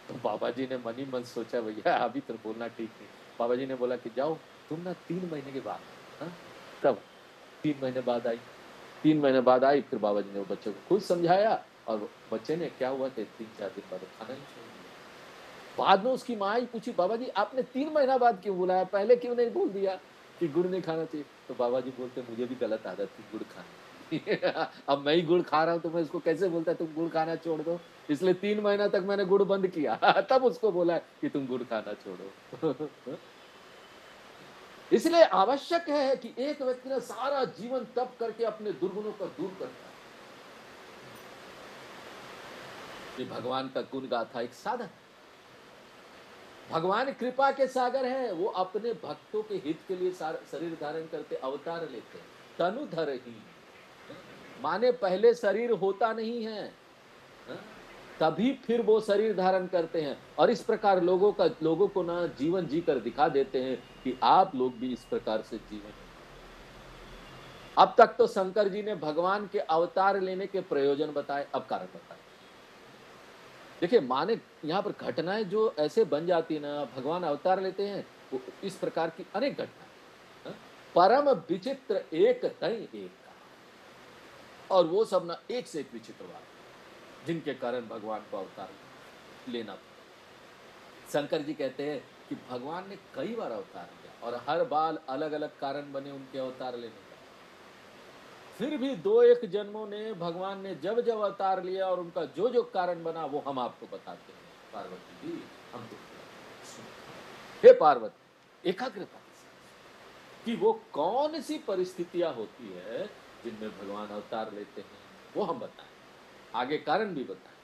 A: तो बाबा जी ने मन ही मन सोचा, भैया अभी तो बोलना ठीक नहीं। बाबा जी ने बोला कि जाओ तुम ना 3 महीने के बाद, हाँ? तब 3 महीने बाद आई, 3 महीने बाद आई, फिर बाबा जी ने वो बच्चे को खुद समझाया और बच्चे ने क्या हुआ थे 3-4 दिन बाद खाना ही छोड़ दिया। बाद में उसकी माँ ही पूछी, बाबा जी आपने 3 महीना बाद क्यों बुलाया, पहले क्यों नहीं बोल दिया कि गुड़ नहीं खाना चाहिए। तो बाबा जी बोलते मुझे भी गलत आदत थी गुड़ खाने। अब मैं ही गुड़ खा रहा हूं तो मैं इसको कैसे बोलता तुम गुड़ खाना छोड़ दो, इसलिए 3 महीना तक मैंने गुड़ बंद किया। तब उसको बोला कि तुम गुड़ खाना छोड़ो। इसलिए आवश्यक है कि एक व्यक्ति ना सारा जीवन तप करके अपने दुर्गुणों को दूर करता है। ये भगवान का गुण गाथा एक साधन, भगवान कृपा के सागर है, वो अपने भक्तों के हित के लिए शरीर धारण करते अवतार लेते हैं। तनुधर ही माने पहले शरीर होता नहीं है, हाँ? तभी फिर वो शरीर धारण करते हैं और इस प्रकार लोगों को ना जीवन जीकर दिखा देते हैं कि आप लोग भी इस प्रकार से जीवन। अब तक तो शंकर जी ने भगवान के अवतार लेने के प्रयोजन बताए, अब कारण बताए। देखिए माने यहाँ पर घटनाएं जो ऐसे बन जाती है ना, भगवान अवतार लेते हैं, वो इस प्रकार की अनेक घटनाएं, परम विचित्र एक तय एक का, और वो सब ना एक से एक विचित्र बात जिनके कारण भगवान को अवतार लेना पड़ा। शंकर जी कहते हैं कि भगवान ने कई बार अवतार लिया और हर बार अलग अलग कारण बने उनके अवतार लेने का। फिर भी 2-1 जन्मों ने भगवान ने जब जब अवतार लिया और उनका जो जो कारण बना वो हम आपको बताते हैं। पार्वती जी हम तो हे पार्वती एकाग्रता कि वो कौन सी परिस्थितियां होती है जिनमें भगवान अवतार लेते हैं, वो हम बताएं, आगे कारण भी बताएं।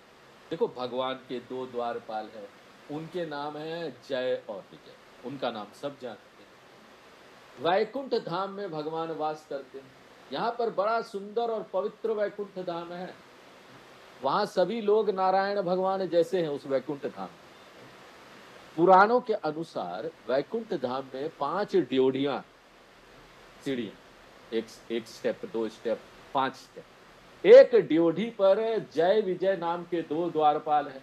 A: देखो भगवान के 2 द्वारपाल है, उनके नाम है जय और विजय, उनका नाम सब जानते हैं। वैकुंठ धाम में भगवान वास करते हैं, यहाँ पर बड़ा सुंदर और पवित्र वैकुंठ धाम है, वहां सभी लोग नारायण भगवान जैसे हैं उस वैकुंठ धाम। पुराणों के अनुसार वैकुंठ धाम में 5 ड्योढ़ियां सीढ़ियां, एक स्टेप, 2 स्टेप, 5 स्टेप। एक ड्योढ़ी पर जय विजय नाम के 2 द्वारपाल हैं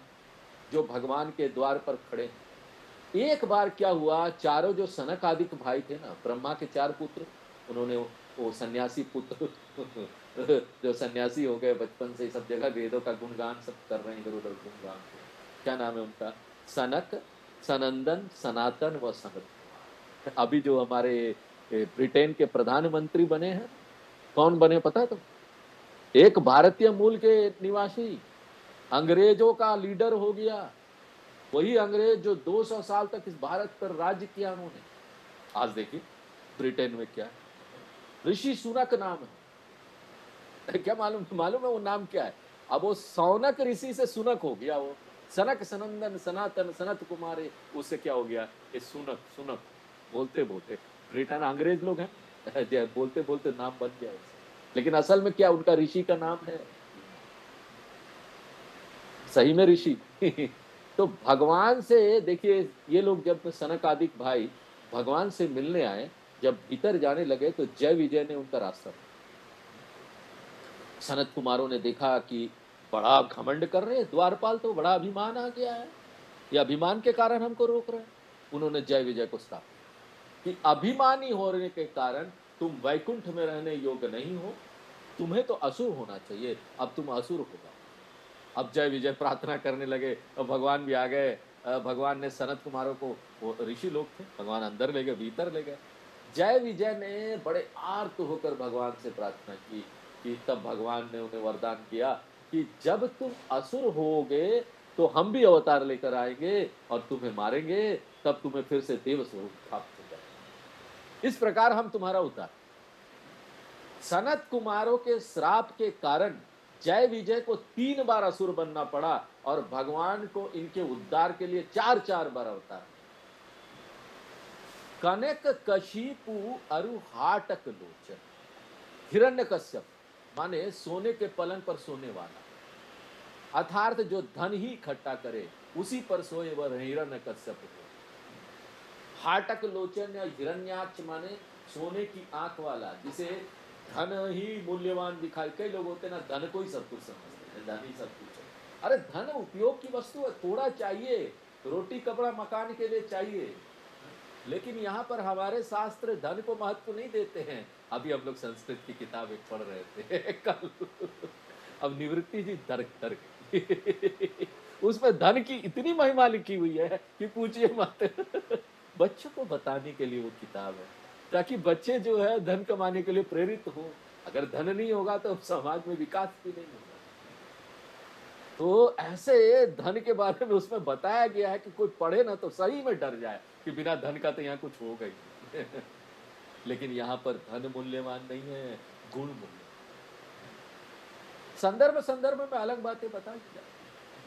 A: जो भगवान के द्वार पर खड़े हैं। एक बार क्या हुआ, चारों जो सनक आदिक भाई थे ना, ब्रह्मा के 4 पुत्र, उन्होंने वो सन्यासी पुत्र जो सन्यासी हो गए बचपन से सब जगह वेदों का गुणगान सब कर रहे हैं, इधर उधर गुणगान, क्या नाम है उनका, सनक, सनंदन, सनातन व सनत। अभी जो हमारे ब्रिटेन के प्रधानमंत्री बने हैं, कौन बने पता तो, एक भारतीय मूल के निवासी, अंग्रेजों का लीडर हो गया, वही अंग्रेज जो 200 साल तक इस भारत पर राज्य किया उन्होंने। आज देखिए ब्रिटेन में क्या, ऋषि सुनक नाम है। क्या मालूम है वो नाम क्या है? अब वो सौनक ऋषि से सुनक हो गया, वो सनक, सनंदन, सनातन, सनत कुमार, उससे क्या हो गया ये सुनक। सुनक बोलते बोलते ब्रिटेन अंग्रेज लोग हैं, बोलते बोलते नाम बन गया, लेकिन असल में क्या उनका ऋषि का नाम है, सही में ऋषि। तो भगवान से देखिए, ये लोग जब सनक आदिक भाई भगवान से मिलने आए, जब भीतर जाने लगे तो जय विजय ने उनका रास्ता, सनत कुमारों ने देखा कि बड़ा घमंड कर रहे हैं द्वारपाल, तो बड़ा अभिमान आ गया है, ये अभिमान के कारण हमको रोक रहे हैं। उन्होंने जय विजय को स्थापित कि अभिमानी होने के कारण तुम वैकुंठ में रहने योग्य नहीं हो, तुम्हें तो असुर होना चाहिए, अब तुम असुर होगा। अब जय विजय प्रार्थना करने लगे और भगवान भी आ गए। भगवान ने सनत कुमारों को, वो ऋषि लोग थे, भगवान अंदर ले गए, भीतर ले गए। जय विजय ने बड़े आर्त होकर भगवान से प्रार्थना की कि तब भगवान ने उन्हें वरदान किया कि जब तुम असुर होगे तो हम भी अवतार लेकर आएंगे और तुम्हें मारेंगे, तब तुम्हें फिर से देव स्वरूप प्राप्त हो जाएगा। इस प्रकार हम तुम्हारा उद्धार। सनत कुमारों के श्राप के कारण जय विजय को 3 बार असुर बनना पड़ा और भगवान को इनके उद्धार के लिए 4-4 बार अवतार। कनक कशिपु अरु हाटक लोचन। हिरण्यकश्यप माने सोने के पलंग पर सोने वाला, अर्थात जो धन ही इकट्ठा करे उसी पर सोए वह हिरण्यकश्यप को। हाटक लोचन या हिरण्याक्ष माने सोने की आंख वाला, जिसे धन ही मूल्यवान दिखाई। कई लोग होते ना धन को ही सब कुछ समझते हैं, धन ही सब कुछ है। अरे धन उपयोग की वस्तु है, थोड़ा चाहिए, रोटी कपड़ा मकान के लिए चाहिए, लेकिन यहाँ पर हमारे शास्त्र धन को महत्व नहीं देते हैं। अभी हम लोग संस्कृत की किताब एक पढ़ रहे थे कल। अब निवृत्ति जी तर्क उसमें धन की इतनी महिमा लिखी हुई है कि पूछिए मत। बच्चों को बताने के लिए वो किताब है, ताकि बच्चे जो है धन कमाने के लिए प्रेरित हो। अगर धन नहीं होगा तो समाज में विकास भी नहीं होगा। तो ऐसे धन के बारे में उसमें बताया गया है कि कोई पढ़े ना तो सही में डर जाए कि बिना धन का तो यहाँ कुछ होगा ही। लेकिन यहाँ पर धन मूल्यवान नहीं है, गुण मूल्य। संदर्भ में अलग बातें बताई जाए,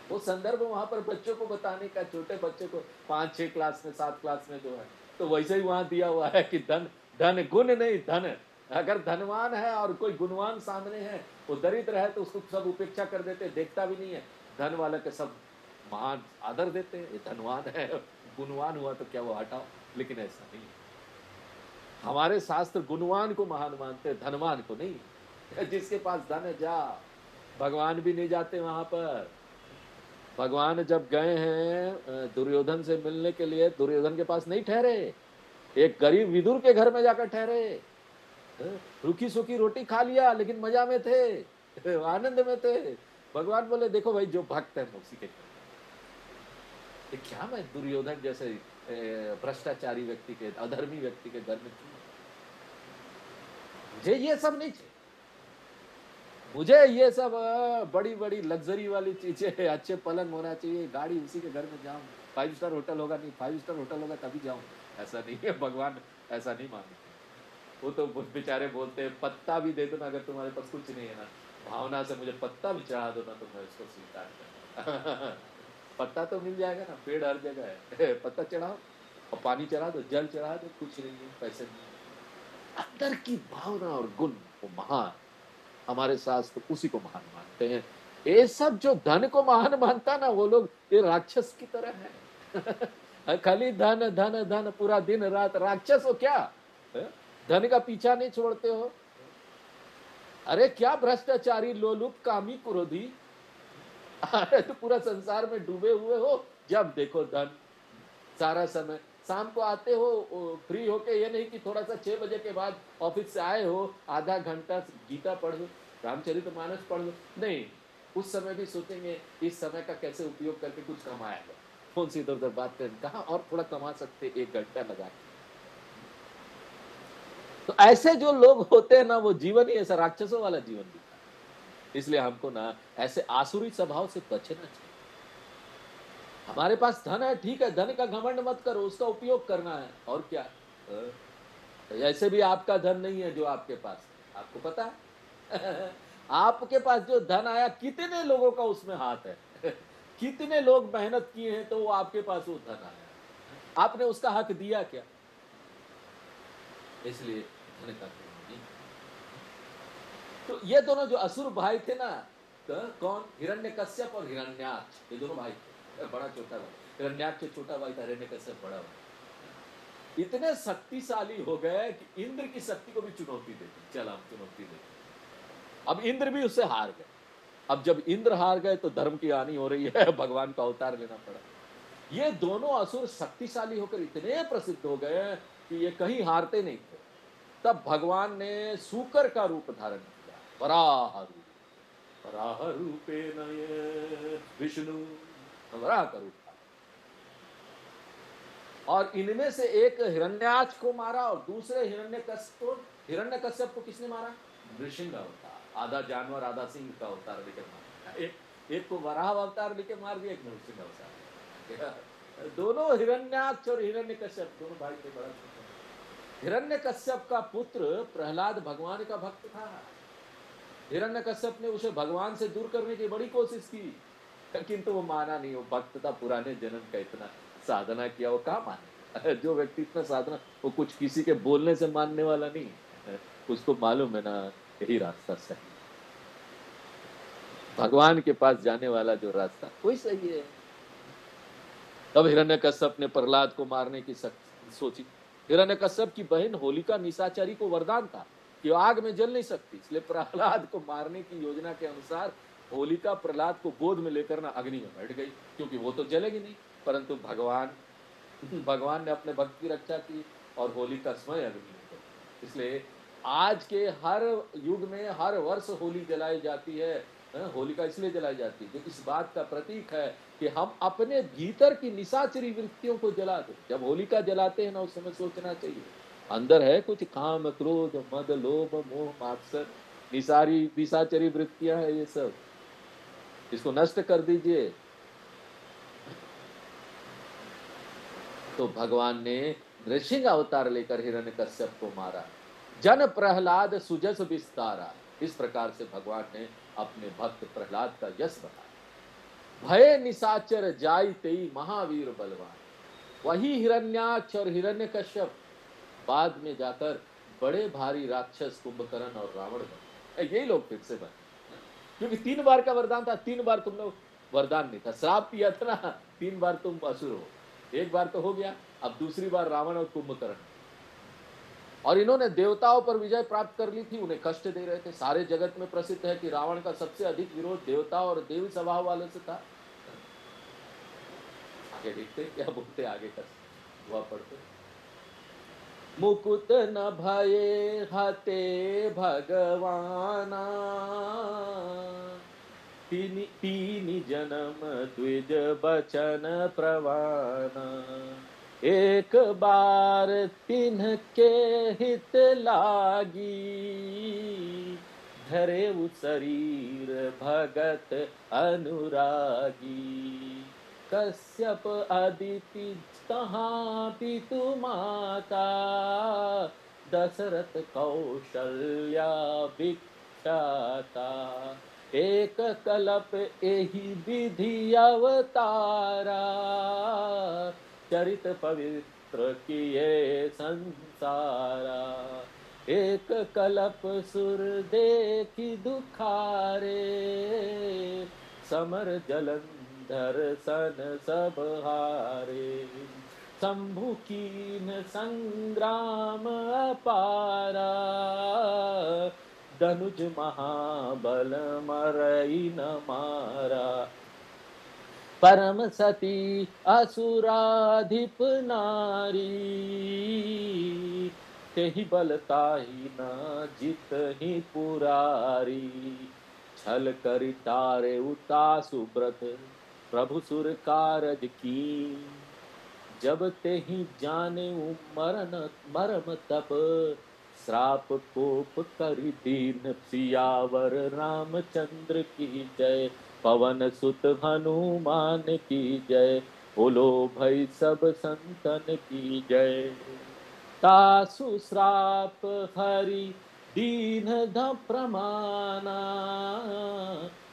A: वो संदर्भ वहां पर बच्चों को बताने का, छोटे बच्चे को 5-6 क्लास में 7 क्लास में जो है, तो वैसे ही वहां दिया हुआ है कि धन धन गुण नहीं धन। अगर धनवान है और कोई गुणवान सामने है, वो दरिद्र है तो उसको सब उपेक्षा कर देते, देखता भी नहीं है। धन वाले के सब महान आदर देते हैं, ये धनवान है, गुणवान हुआ तो क्या वो हटाओ, लेकिन ऐसा नहीं। हमारे शास्त्र गुणवान को महान मानते, धनवान को नहीं। जिसके पास धन है जा, भगवान भी नहीं जाते वहां पर। भगवान जब गए हैं दुर्योधन से मिलने के लिए, दुर्योधन के पास नहीं ठहरे, एक गरीब विदुर के घर में जाकर ठहरे। रूखी सूखी रोटी खा लिया लेकिन मजा में थे, आनंद में थे। भगवान बोले देखो भाई जो भक्त है उसी के घर। क्या मैं दुर्योधन जैसे भ्रष्टाचारी व्यक्ति के, अधर्मी व्यक्ति के घर में क्यों? मुझे ये सब नहीं चाहिए, मुझे ये सब बड़ी बड़ी लग्जरी वाली चीजें, अच्छे पलंग होना चाहिए, गाड़ी उसी के घर में जाऊं, 5 स्टार होटल होगा, नहीं 5 स्टार होटल होगा तभी जाऊं, ऐसा नहीं है। भगवान ऐसा नहीं मानते। वो तो बेचारे बोलते हैं पत्ता भी दे दो ना, अगर तुम्हारे पास कुछ नहीं है ना, भावना से मुझे पत्ता भी चढ़ा दो ना तो मैं उसको स्वीकार करूंगा। पत्ता तो मिल जाएगा ना, पेड़ हर जगह है। पत्ता चढ़ाओ और पानी चढ़ा दो, जल चढ़ा दो, कुछ नहीं है, पैसे नहीं। अंदर की भावना और गुण वो महान, हमारे शास्त्र उसी को महान मानते हैं। ये सब जो धन को महान मानता ना, वो लोग ये राक्षस की तरह है। खाली धन धन धन, पूरा दिन रात राक्षस हो क्या? धन का पीछा नहीं छोड़ते हो? अरे क्या भ्रष्टाचारी, लोलुप, कामी, क्रोधी, अरे तो पूरा संसार में डूबे हुए हो। जब देखो धन, सारा समय। शाम को आते हो फ्री होके, ये नहीं कि थोड़ा सा 6 बजे के बाद ऑफिस से आए हो, आधा घंटा गीता पढ़ लो, रामचरितमानस पढ़ लो, नहीं, उस समय भी सोचेंगे इस समय का कैसे उपयोग करके कुछ कमाया जाए। फोन से इधर उधर बात करें, कहा और थोड़ा कमा सकते, 1 घंटा लगा के। तो ऐसे जो लोग होते हैं ना, वो जीवन ही ऐसा राक्षसों वाला जीवन दिखा। इसलिए हमको ना ऐसे आसुरी स्वभाव से बचना चाहिए। हमारे पास धन है, ठीक है, धन का घमंड मत करो, उसका उपयोग करना है, और क्या। ऐसे भी आपका धन नहीं है जो आपके पास है, आपको पता है। आपके पास जो धन आया, कितने लोगों का उसमें हाथ है। कितने लोग मेहनत किए हैं तो वो आपके पास वो धन आया, आपने उसका हक दिया क्या? इसलिए धन का नहीं। तो ये दोनों जो असुर भाई थे ना, तो कौन? हिरण्यकश्यप और हिरण्याक्ष, ये दोनों भाई थे। बड़ा छोटा भाई हिरण्याक्ष छोटा भाई था, हिरण्यकश्यप बड़ा भाई। इतने शक्तिशाली हो गए कि इंद्र की शक्ति को भी चुनौती देते, चल हम चुनौती देते। अब इंद्र भी उससे हार गए। अब जब इंद्र हार गए तो धर्म की हानि हो रही है, भगवान का अवतार लेना पड़ा। ये दोनों असुर शक्तिशाली होकर इतने प्रसिद्ध हो गए कि ये कहीं हारते नहीं थे। तब भगवान ने सूकर का रूप धारण किया, वराह रूप। वराह रूपेण ये विष्णु, वराह का रूप था। और इनमें से एक हिरण्याक्ष को मारा और दूसरे हिरण्यकश्यप को किसने मारा? नृसिंह अवतार, आधा जानवर आधा सिंह का अवतार लेकर मारा। एक को वराह अवतार लेके मार दिया, एक नृसिंह अवतार। दोनों हिरण्याक्ष और हिरण्यकश्यप दोनों भाई थे, बड़ा छोटा। हिरण्यकश्यप का पुत्र प्रहलाद भगवान का भक्त था। हिरण्यकश्यप ने उसे भगवान से दूर करने की बड़ी कोशिश की, किंतु वो माना नहीं। वो भक्त था, पुराने जन्म का इतना साधना किया, वो कहाँ माने। जो व्यक्ति इतना साधना, वो कुछ किसी के बोलने से मानने वाला नहीं, उसको मालूम है ना यही रास्ता सही, भगवान के पास जाने वाला जो रास्ता वही सही है। तब हिरण्यकश्यप ने प्रहलाद को मारने की सोची। हिरण्यकश्यप की बहन होलिका निशाचरी को वरदान था कि आग में जल नहीं सकती, इसलिए प्रहलाद को मारने की योजना के अनुसार होलिका प्रहलाद को गोद में लेकर ना अग्नि में बैठ गई, क्योंकि वो तो जलेगी नहीं। परंतु भगवान ने अपने भक्त की रक्षा की और होलिका स्वयं अग्नि में गई। इसलिए आज के हर युग में हर वर्ष होली जलाई जाती है। होलिका इसलिए जलाई जाती है जो इस बात का प्रतीक है कि हम अपने भीतर की निशाचरी वृत्तियों को जला दें। जब होलिका जलाते हैं ना, उस समय सोचना चाहिए अंदर है कुछ काम क्रोध मद लोभ मोह मात्सर, निशाचरी वृत्तियां है ये सब, इसको नष्ट कर दीजिए। तो भगवान ने नृसिंह अवतार लेकर हिरण्यकश्यप को मारा। जन प्रहलाद सुजस विस्तारा, इस प्रकार से भगवान ने अपने भक्त प्रहलाद का यश बताया। भय निशाचर जाई तेई महावीर बलवान, वही हिरण्याक्ष और हिरण्यकश्यप बाद में जाकर बड़े भारी राक्षस कुंभकर्ण और रावण बने। यही लोग फिर से बने, क्योंकि 3 बार का वरदान था। 3 बार तुम लोग वरदान नहीं था, श्राप दिया था ना, 3 बार तुम असुर हो। एक बार तो हो गया, अब दूसरी बार रावण और कुंभकर्ण। और इन्होंने देवताओं पर विजय प्राप्त कर ली थी, उन्हें कष्ट दे रहे थे। सारे जगत में प्रसिद्ध है कि रावण का सबसे अधिक विरोध देवता और देवी स्वभाव वाले से था। आगे देखते क्या बोलते, आगे का हुआ पढ़ते। मुकुत न भये हते भगवाना, तीन जन्म द्विज बचन प्रवाना, एक बार तिन्ह के हित लागी, धरे उ शरीर भगत अनुरागी। कश्यप अदिति कहाँ पितु माता, दशरथ कौशल्या विख्याता, एक कलप एहि विधि अवतारा, चरित पवित्र किए संसारा, एक कलप सुर देखी दुखारे, समर जलंधर सन सब हारे, शंभु कीन संग्राम अपारा, धनुज महाबल मरई न मारा, परम सती असुराधिप नारी, तेहि बलताही न जित ही पुरारी, छल करि तारे उतासु व्रत प्रभु सुर कारज की, जब तेहि जाने मरम तप, श्राप कोप करि दीन सियावर रामचंद्र की जय, पवन सुत हनुमान की जय, बोलो भई सब संतन की जय। तासु श्राप हरि दीन ध प्रमाना,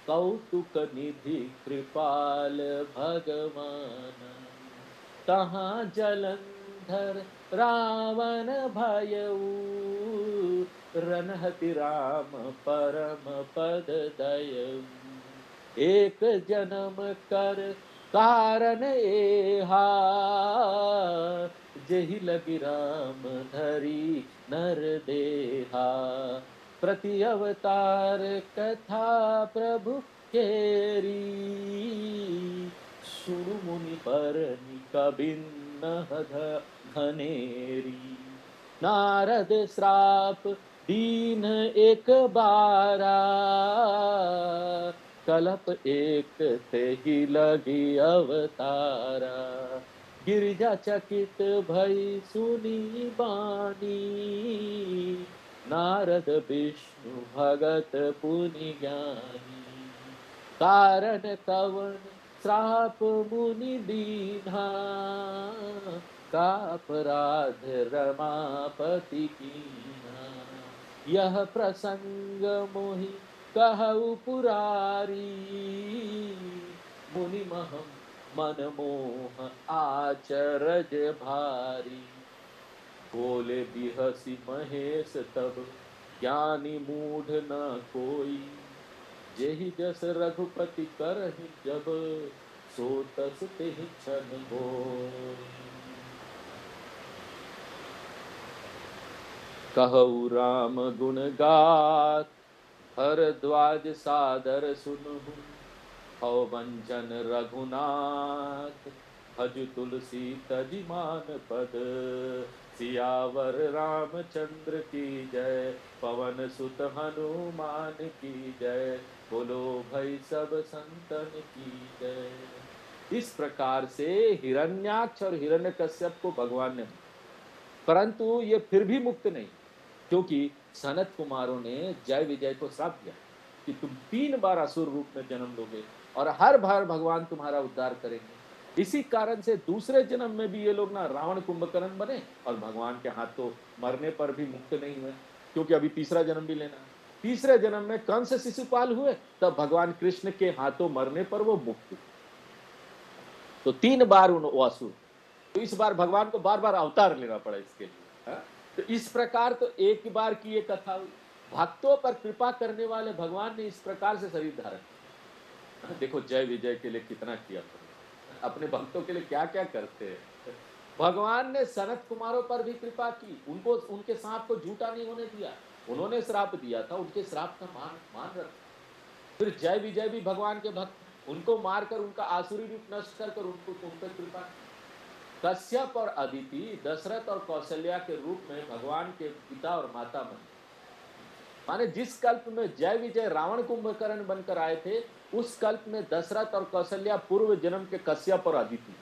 A: कौतुक निधि कृपाल भगवान, तहाँ जलंधर रावण भयऊ, रनहति राम परम पद दयऊ, एक जन्म कर कारण एहा, जेहि लगी राम धरी नर देहा, प्रति अवतार कथा प्रभु केरी, सुनु मुनि परनि कबिन्न घनेरी, नारद श्राप दीन एक बारा, कलप एक ते ही लगी अवतारा। गिरिजा चकित भई सुनी बानी, नारद विष्णु भगत पुनि ज्ञानी। कारण कवन श्राप मुनि दीन्हा, का अपराध रमापति कीन्हा। यह प्रसंग मोहि कहु पुरारी, मुनि महम मन मोह आचरज भारी। बोले बिहसी महेश तब, ज्ञानी मूढ़ न कोई। जेहि जस रघुपति करहि जब, सो तस तेहि छन होय। कहु राम गुण गात, हरद्वाज सादर सुनहु। हौ वंचन रघुनाथ, भजु तुलसी तजि मान पद। सियावर रामचंद्र की जय, पवन सुत हनुमान की जय। बोलो भाई सब संतन की जय। इस प्रकार से हिरण्याक्ष और हिरण्यकश्यप को भगवान ने, परंतु ये फिर भी मुक्त नहीं, क्योंकि सनत कुमारों ने जय विजय को श्राप दिया कि तुम 3 बार असुर रूप में जन्म लोगे और हर बार भगवान तुम्हारा उद्धार करेंगे। इसी कारण से दूसरे जन्म में भी ये लोग ना रावण कुंभकर्ण बने और भगवान के हाथों मरने पर भी मुक्त नहीं हुए, क्योंकि अभी तीसरा जन्म भी लेना है। तीसरे जन्म में कंस शिशुपाल हुए, तब भगवान कृष्ण के हाथों मरने पर वो मुक्त हुए। तो 3 बार वो असुर, तो इस बार भगवान को बार बार अवतार लेना पड़ा इसके लिए। तो इस प्रकार तो एक बार की ये कथा हुई। भक्तों पर कृपा करने वाले भगवान ने इस प्रकार से शरीर धारण किया। देखो जय विजय के लिए कितना किया, अपने भक्तों के लिए क्या क्या करते हैं। भगवान ने सनत कुमारों पर भी कृपा की, उनको उनके सांप को झूठा नहीं होने दिया। उन्होंने श्राप दिया था, उनके श्राप का मान रखा। फिर जय विजय भी भगवान के भक्त, उनको मारकर उनका आसुरी रूप नष्ट कर उनको उन पर कृपा। कश्यप और अदिति दशरथ और कौशल्या के रूप में भगवान के पिता और माता बने। माने जिस कल्प में जय विजय रावण कुंभकर्ण बनकर आए थे, उस कल्प में दशरथ और कौशल्या पूर्व जन्म के कश्यप और अदिति।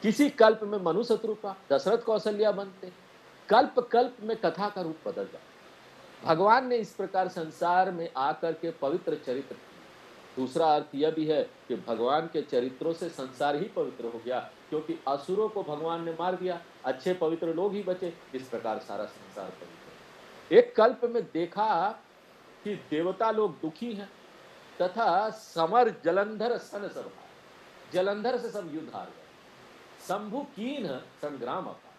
A: किसी कल्प में मनु शत्रुपा, दशरथ कौशल्या बनते। कल्प कल्प में कथा का रूप बदल जाता। भगवान ने इस प्रकार संसार में आकर के पवित्र चरित्र। दूसरा अर्थ यह भी है कि भगवान के चरित्रों से संसार ही पवित्र हो गया, क्योंकि असुरों को भगवान ने मार दिया, अच्छे पवित्र लोग ही बचे। इस प्रकार सारा संसार पवित्र। एक कल्प में देखा कि देवता लोग दुखी हैं तथा समर जलंधर सन सभा, जलंधर से सब युद्ध हार गए। शंभु कीन संग्राम अपार,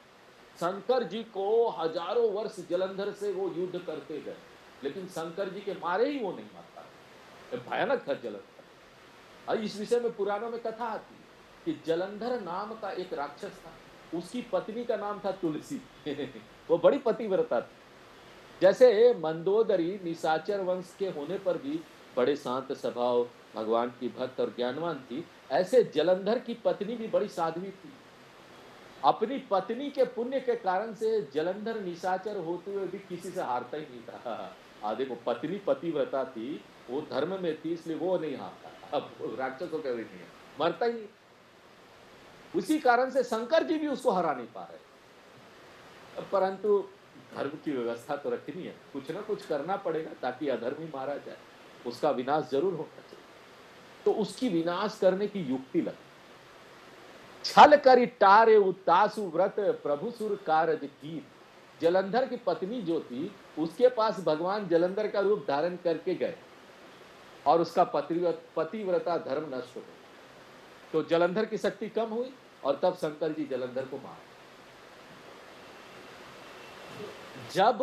A: शंकर जी को हजारों वर्ष जलंधर से वो युद्ध करते गए, लेकिन शंकर जी के मारे ही वो नहीं मार पाए। भयानक था जलंधर। इस विषय में पुराणों में कथा आती है कि जलंधर नाम का एक राक्षस था, उसकी पत्नी का नाम था तुलसी। वो बड़ी पतिव्रता थी। जैसे मंदोदरी निशाचर वंश के होने पर भी बड़े शांत स्वभाव, भगवान की भक्त और ज्ञानवान थी, ऐसे जलंधर की पत्नी भी बड़ी साध्वी थी। अपनी पत्नी के पुण्य के कारण से जलंधर निशाचर होते हुए भी किसी से हारता ही नहीं था। देखो पत्नी पतिव्रता थी, वो धर्म में थी, इसलिए वो नहीं हारता। अब राक्षसों का भी नहीं है, मरता ही नहीं। उसी कारण से शंकर जी भी उसको हरा नहीं पा रहे। परंतु धर्म की व्यवस्था तो रखनी है, कुछ ना कुछ करना पड़ेगा ताकि अधर्मी मारा जाए, उसका विनाश जरूर होना चाहिए। तो उसकी विनाश करने की युक्ति लगी। छल करी टारे उतासु व्रत, प्रभु सुर कारज की। जलंधर की पत्नी जो थी, उसके पास भगवान जलंधर का रूप धारण करके गए और उसका पतिव्रता धर्म नष्ट हो गया। तो जलंधर की शक्ति कम हुई और तब शंकर जी जलंधर को मार। जब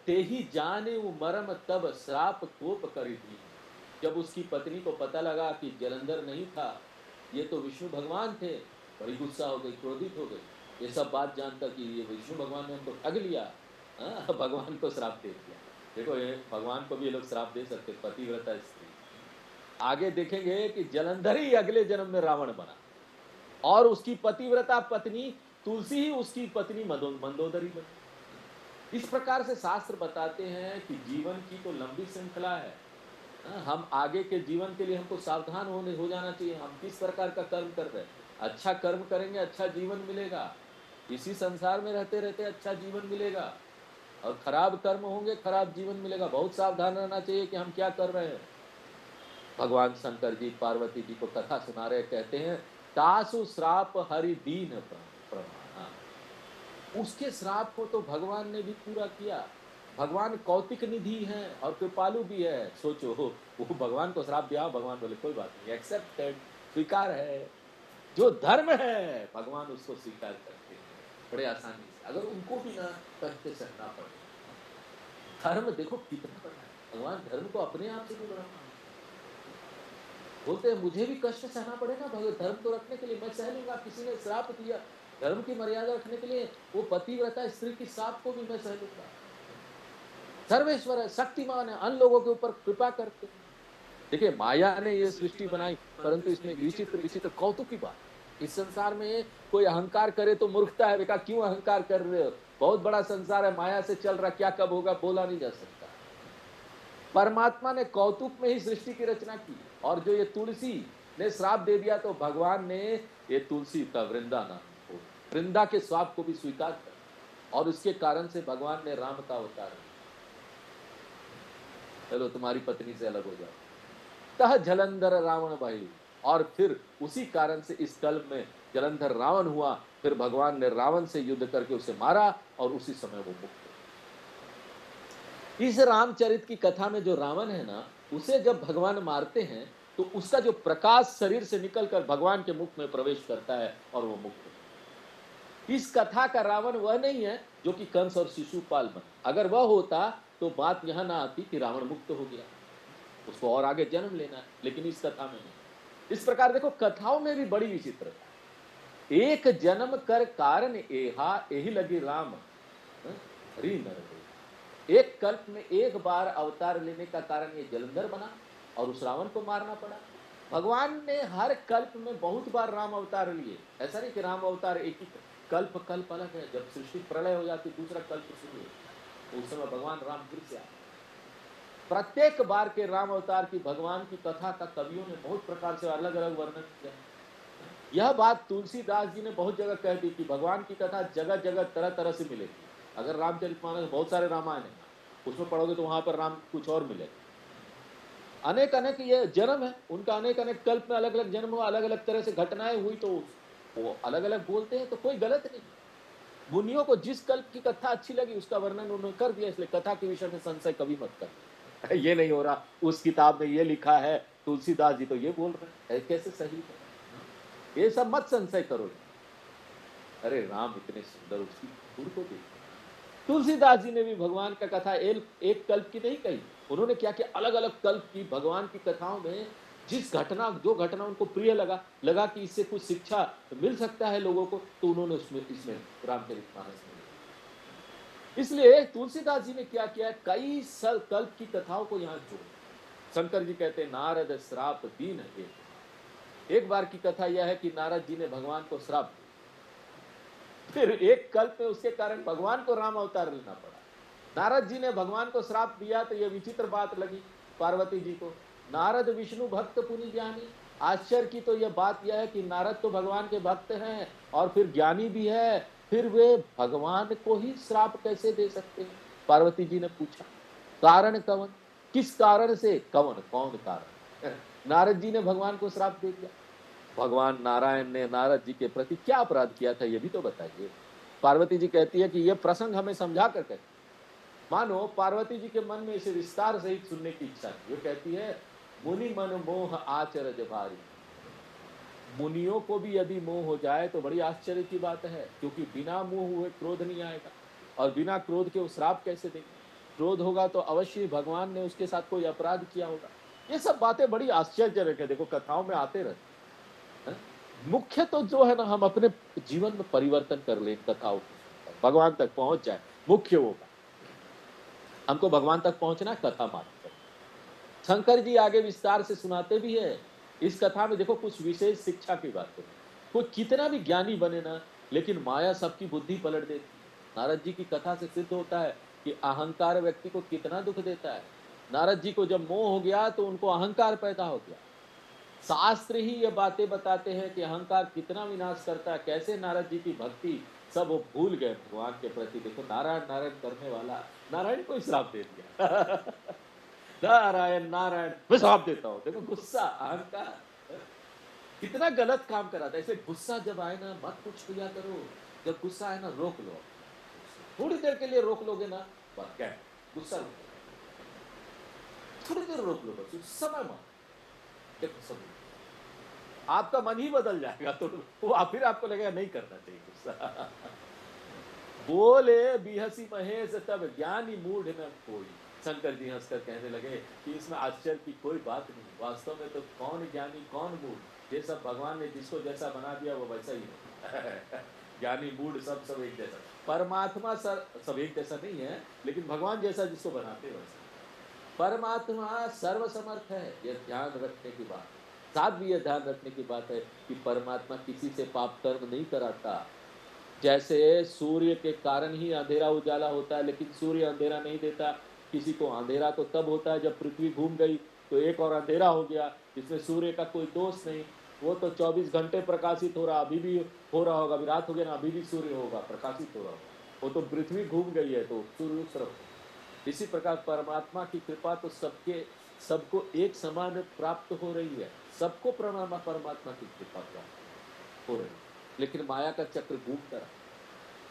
A: तेही जाने वो मरम, तब श्राप कोप करी थी। जब उसकी पत्नी को पता लगा कि जलंधर नहीं था, ये तो विष्णु भगवान थे, बड़ी गुस्सा हो गई, क्रोधित हो गई। ये सब बात जानकर कि ये विष्णु भगवान ने हमको ठग लिया, भगवान को श्राप दे दिया। देखो ये भगवान को भी ये लोग श्राप दे सकते, पतिव्रता स्त्री। आगे देखेंगे कि जलंधर ही अगले जन्म में रावण बना और उसकी पतिव्रता पत्नी तुलसी ही उसकी पत्नी मंदोदरी बनी। इस प्रकार से शास्त्र बताते हैं कि जीवन की तो लंबी श्रृंखला है। हम आगे के जीवन के लिए हमको सावधान हो जाना चाहिए। हम किस प्रकार का कर्म कर रहे हैं। अच्छा कर्म करेंगे, अच्छा जीवन मिलेगा। इसी संसार में रहते रहते अच्छा जीवन मिलेगा, और खराब कर्म होंगे, खराब जीवन मिलेगा। बहुत सावधान रहना चाहिए कि हम क्या कर रहे हैं। भगवान शंकर जी पार्वती जी को कथा सुना रहे, कहते हैं तासु श्राप हरि दीन प्रमाणा। उसके श्राप को तो भगवान ने भी पूरा किया। भगवान कौतिक निधि है और कृपालु भी है। सोचो, वो भगवान को श्राप दिया, भगवान बोले कोई बात नहीं, एक्सेप्टेड, स्वीकार है। जो धर्म है भगवान उसको स्वीकार करते हैं बड़े आसानी से, अगर उनको भी ना कष्ट सहना पड़े। धर्म देखो कितना बड़ा है। भगवान धर्म को अपने आप से भी बड़ा बोलते हैं, मुझे भी कष्ट सहना पड़ेगा भगवान धर्म को रखने के लिए, मैं सह लूंगा। किसी ने श्राप दिया, धर्म की मर्यादा रखने के लिए, वो पतिव्रता स्त्री की श्राप को भी मैं सह लूंगा। सर्वेश्वर है, शक्तिमान है, अन्य लोगों के ऊपर कृपा करते हैं। देखिए, माया ने ये सृष्टि बनाई, परंतु इसमें विचित्र विचित्र कौतुक की बात, इस संसार में कोई अहंकार करे तो मूर्खता है। बेटा क्यों अहंकार कर रहे हो? बहुत बड़ा संसार है, माया से चल रहा, क्या कब होगा बोला नहीं जा सकता। परमात्मा ने कौतुक में ही सृष्टि की रचना की। और जो ये तुलसी ने श्राप दे दिया, तो भगवान ने ये तुलसी का वृंदा नाम को, वृंदा के श्राप को भी स्वीकार कर, और उसके कारण से भगवान ने राम का अवतार। चलो तुम्हारी पत्नी से अलग हो जाओ, तह जलंधर रावण भाई। और फिर उसी कारण से इस कल्प में जलंधर रावण हुआ। फिर भगवान ने रावण से युद्ध करके उसे मारा, और उसी समय वो मुक्त। इस रामचरित की कथा में जो रावण है ना, उसे जब भगवान मारते हैं तो उसका जो प्रकाश शरीर से निकलकर भगवान के मुख में प्रवेश करता है, और वो मुक्त। इस कथा का रावण वह नहीं है जो कि कंस और शिशुपाल बन। अगर वह होता तो बात यहां ना आती कि रावण मुक्त हो गया, उसको और आगे जन्म लेना है। लेकिन इस कथा में नहीं। इस प्रकार देखो, कथाओं में भी बड़ी विचित्रता। एक जन्म कर कारण एहा एही लगी राम री नर। एक कल्प में एक बार अवतार लेने का कारण ये जलंधर बना, और उस रावण को मारना पड़ा। भगवान ने हर कल्प में बहुत बार राम अवतार लिए। ऐसा नहीं कि राम अवतार एक ही कल्प, कल्प अलग है। जब सृष्टि प्रलय हो जाती, दूसरा कल्प शुरू होता, उस समय भगवान राम फिर से आए। प्रत्येक बार के राम अवतार की, भगवान की कथा का कवियों ने बहुत प्रकार से अलग अलग वर्णन किया। यह बात तुलसीदास जी ने बहुत जगह कह दी कि भगवान की कथा जगह जगह तरह तरह से मिलेगी। अगर रामचरितमानस, बहुत सारे रामायण है, उसमें पढ़ोगे तो वहां पर राम कुछ और मिलेगा। अनेक अनेक ये जन्म है उनका, अनेक अनेक कल्प में अलग अलग जन्म हुआ, अलग अलग तरह से घटनाएं हुई, तो वो अलग अलग बोलते हैं, तो कोई गलत नहीं। मुनियों को जिस कल्प की कथा अच्छी लगी उसका वर्णन उन्होंने कर दिया। इसलिए कथा के विषय में संशय कभी मत कर। ये नहीं हो रहा उस किताब में ये लिखा है, तुलसीदास जी तो ये बोल रहे हैं, कैसे सही है? ये सब मत संशय करो। अरे राम इतने सुंदर, उसकी धूल को देखो। तुलसीदास जी ने भी भगवान का कथा एक कल्प की नहीं कही। उन्होंने क्या किया, अलग अलग कल्प की भगवान की कथाओं में जिस घटना, जो घटना उनको प्रिय लगा कि इससे कुछ शिक्षा मिल सकता है लोगों को, तो उन्होंने इसमें रामचरितमानस में। इसलिए तुलसीदास जी ने क्या किया, कई कल्प की कथाओं को यहाँ जोड़। शंकर जी कहते हैं नारद श्राप दीन है। एक बार की कथा यह है कि नारद जी ने भगवान को श्राप दिया, फिर एक कल्प में उसके कारण भगवान को राम अवतार लेना पड़ा। नारद जी ने भगवान को श्राप दिया तो यह विचित्र बात लगी पार्वती जी को। नारद विष्णु भक्त पुनि ज्ञानी। आश्चर्य की तो यह बात यह है कि नारद तो भगवान के भक्त हैं और फिर ज्ञानी भी है, फिर वे भगवान को ही श्राप कैसे दे सकते हैं? पार्वती जी ने पूछा कारण कवन, किस कारण से, कवन कौन कारण? नारद जी ने भगवान को श्राप दे दिया। भगवान नारायण ने नारद जी के प्रति क्या अपराध किया था, ये भी तो बताइए। पार्वती जी कहती है कि यह प्रसंग हमें समझा कर कहती। मानो पार्वती जी के मन में इसे विस्तार सहित सुनने की इच्छा थी। वो कहती है मुनि मन मोह आचरज भारी। मुनियों को भी यदि मोह हो जाए तो बड़ी आश्चर्य की बात है, क्योंकि बिना मोह हुए क्रोध नहीं आएगा, और बिना क्रोध के वो श्राप कैसे देंगे? क्रोध होगा तो अवश्य भगवान ने उसके साथ कोई अपराध किया होगा। ये सब बातें बड़ी आश्चर्यजनक है, देखो कथाओं में आते रहते। मुख्य तो जो है ना, हम अपने जीवन में परिवर्तन कर ले, कथाओं भगवान तक पहुंच जाए, मुख्य होगा। हमको भगवान तक पहुंचना कथा मात्र। शंकर जी आगे विस्तार से सुनाते भी है इस कथा में। देखो कुछ विशेष शिक्षा की बात है। कोई कितना भी ज्ञानी बने ना, लेकिन माया सबकी बुद्धि पलट देती। नारद जी की कथा से सिद्ध होता है कि अहंकार व्यक्ति को कितना दुख देता है। नारद जी को जब मोह हो गया तो उनको अहंकार पैदा हो गया। शास्त्र ही ये बातें बताते हैं कि अहंकार कितना विनाश करता है, कैसे नारद जी की भक्ति सब वो भूल गए भगवान के प्रति। देखो नारायण नारायण करने वाला नारायण को ही श्राप दे दिया। नारायण नारायण मैं श्राप देता हूँ। देखो गुस्सा अहंकार कितना गलत काम करा था। ऐसे गुस्सा जब आए ना मत कुछ किया करो, जब गुस्सा आए ना रोक लो, थोड़ी देर के लिए रोक लोगे ना बस क्या गुस्सा रोक लो, थोड़ी देर रोक लो बस समय मत देखो सब आपका मन ही बदल जाएगा। तो वो फिर आपको लगेगा नहीं करना चाहिए गुस्सा। बोले बिहसी महेश तब ज्ञानी मूढ़ न कोई। शंकर जी हंसकर कहने लगे कि इसमें आश्चर्य की कोई बात नहीं, वास्तव में तो कौन ज्ञानी कौन मूढ़, ये सब भगवान ने जिसको जैसा बना दिया वो वैसा ही है। ज्ञानी मूढ़ सब एक जैसा, परमात्मा सब एक जैसा नहीं है, लेकिन भगवान जैसा जिसको बनाते हैं वैसा। परमात्मा सर्वसमर्थ है, यह ध्यान रखने की बात। साथ भी यह ध्यान रखने की बात है कि परमात्मा किसी से पाप कर्म नहीं कराता। जैसे सूर्य के कारण ही अंधेरा उजाला होता है, लेकिन सूर्य अंधेरा नहीं देता। किसी को अंधेरा तो तब होता है जब पृथ्वी घूम गई तो एक और अंधेरा हो गया, जिसमें सूर्य का कोई दोष नहीं। वो तो 24 घंटे प्रकाशित हो रहा, अभी भी हो रहा होगा, अभी रात हो गया ना, अभी भी सूर्य होगा, प्रकाशित हो रहा होगा। वो तो पृथ्वी घूम गई है तो सूर्य उस तरफ। इसी प्रकार परमात्मा की कृपा तो सबको एक समान प्राप्त हो रही है, सबको परमात्मा की कृपा प्राप्त हो रही है। लेकिन माया का चक्र घूमता रहा।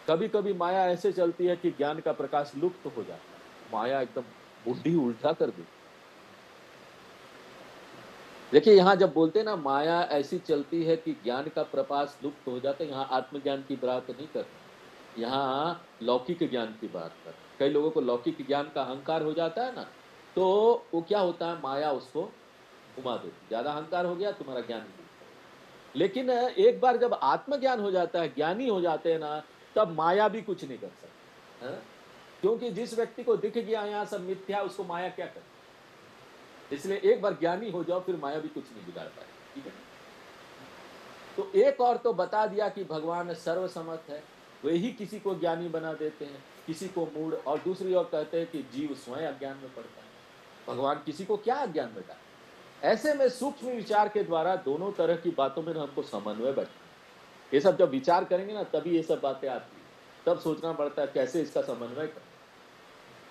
A: कभी कभी माया ऐसे चलती है कि ज्ञान का प्रकाश लुप्त हो जाता है, माया एकदम बुद्धि उल्टा कर देती। देखिए यहाँ जब बोलते ना माया ऐसी चलती है कि ज्ञान का प्रकाश लुप्त हो जाता है, यहाँ आत्मज्ञान की बात नहीं कर, यहाँ लौकिक ज्ञान की बात कर। कई लोगों को लौकिक ज्ञान का अहंकार हो जाता है ना, तो वो क्या होता है माया उसको घुमा देती, ज्यादा अहंकार हो गया तुम्हारा ज्ञान नहीं। लेकिन एक बार जब आत्मज्ञान हो जाता है, ज्ञानी हो जाते हैं ना, तब माया भी कुछ नहीं कर सकती है? क्योंकि जिस व्यक्ति को दिख गया यहाँ सब मिथ्या, उसको माया क्या करे। इसलिए एक बार ज्ञानी हो जाओ फिर माया भी कुछ नहीं बिगाड़ पाए, ठीक है। तो एक और तो बता दिया कि भगवान सर्वसमर्थ है, वे ही किसी को ज्ञानी बना देते हैं, किसी को मूढ़, और दूसरी ओर कहते हैं कि जीव स्वयं अज्ञान में पड़ता है, भगवान किसी को क्या अज्ञान में डाले। ऐसे में सूक्ष्म विचार के द्वारा दोनों तरह की बातों में हमको समन्वय बैठना, ये सब जब विचार करेंगे ना तभी ये सब बातें आती है, तब सोचना पड़ता है कैसे इसका समन्वय करें।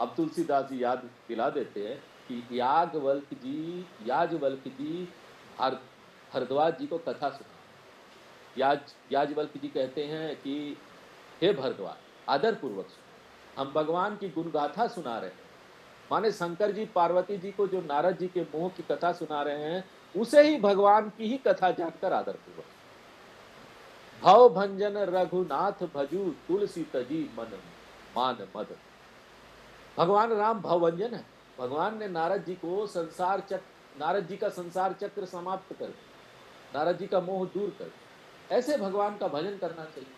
A: अब तुलसीदास जी याद दिला देते हैं कि याजवल्क जी भरद्वाज जी को कथा सुना। याजवल्क जी कहते हैं कि हे भरद्वाज आदर पूर्वक सुनो, हम भगवान की गुणगाथा सुना रहे हैं। माने शंकर जी पार्वती जी को जो नारद जी के मोह की कथा सुना रहे हैं, उसे ही भगवान की ही कथा जानकर आदर पूर्वक। भव भंजन रघुनाथ भजू तुलसी तजी मन मान मद। भगवान राम भवभंजन है। भगवान ने नारद जी को नारद जी का संसार चक्र समाप्त कर, नारद जी का मोह दूर कर, ऐसे भगवान का भजन करना चाहिए।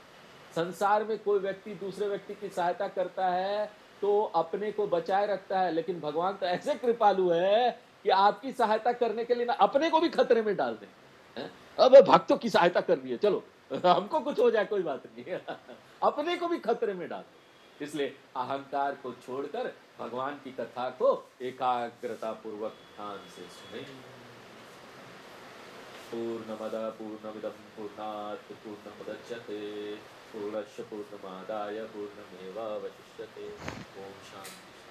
A: संसार में कोई व्यक्ति दूसरे व्यक्ति की सहायता करता है तो अपने को बचाए रखता है, लेकिन भगवान तो ऐसे कृपालु है कि आपकी सहायता करने के लिए ना अपने को भी खतरे में डाल दें। अब भक्तों की सहायता करनी है, चलो हमको कुछ हो जाए कोई बात नहीं। अपने को भी खतरे में डाल। इसलिए अहंकार को छोड़कर भगवान की कथा को एकाग्रता पूर्वक ध्यान से सुने। पूर्णमद पूर्णमिदं पूर्णात् पूर्णमुदच्यते पूर्णस्य पूर्णमादाय पूर्णमेवावशिष्यते। ओम शांति।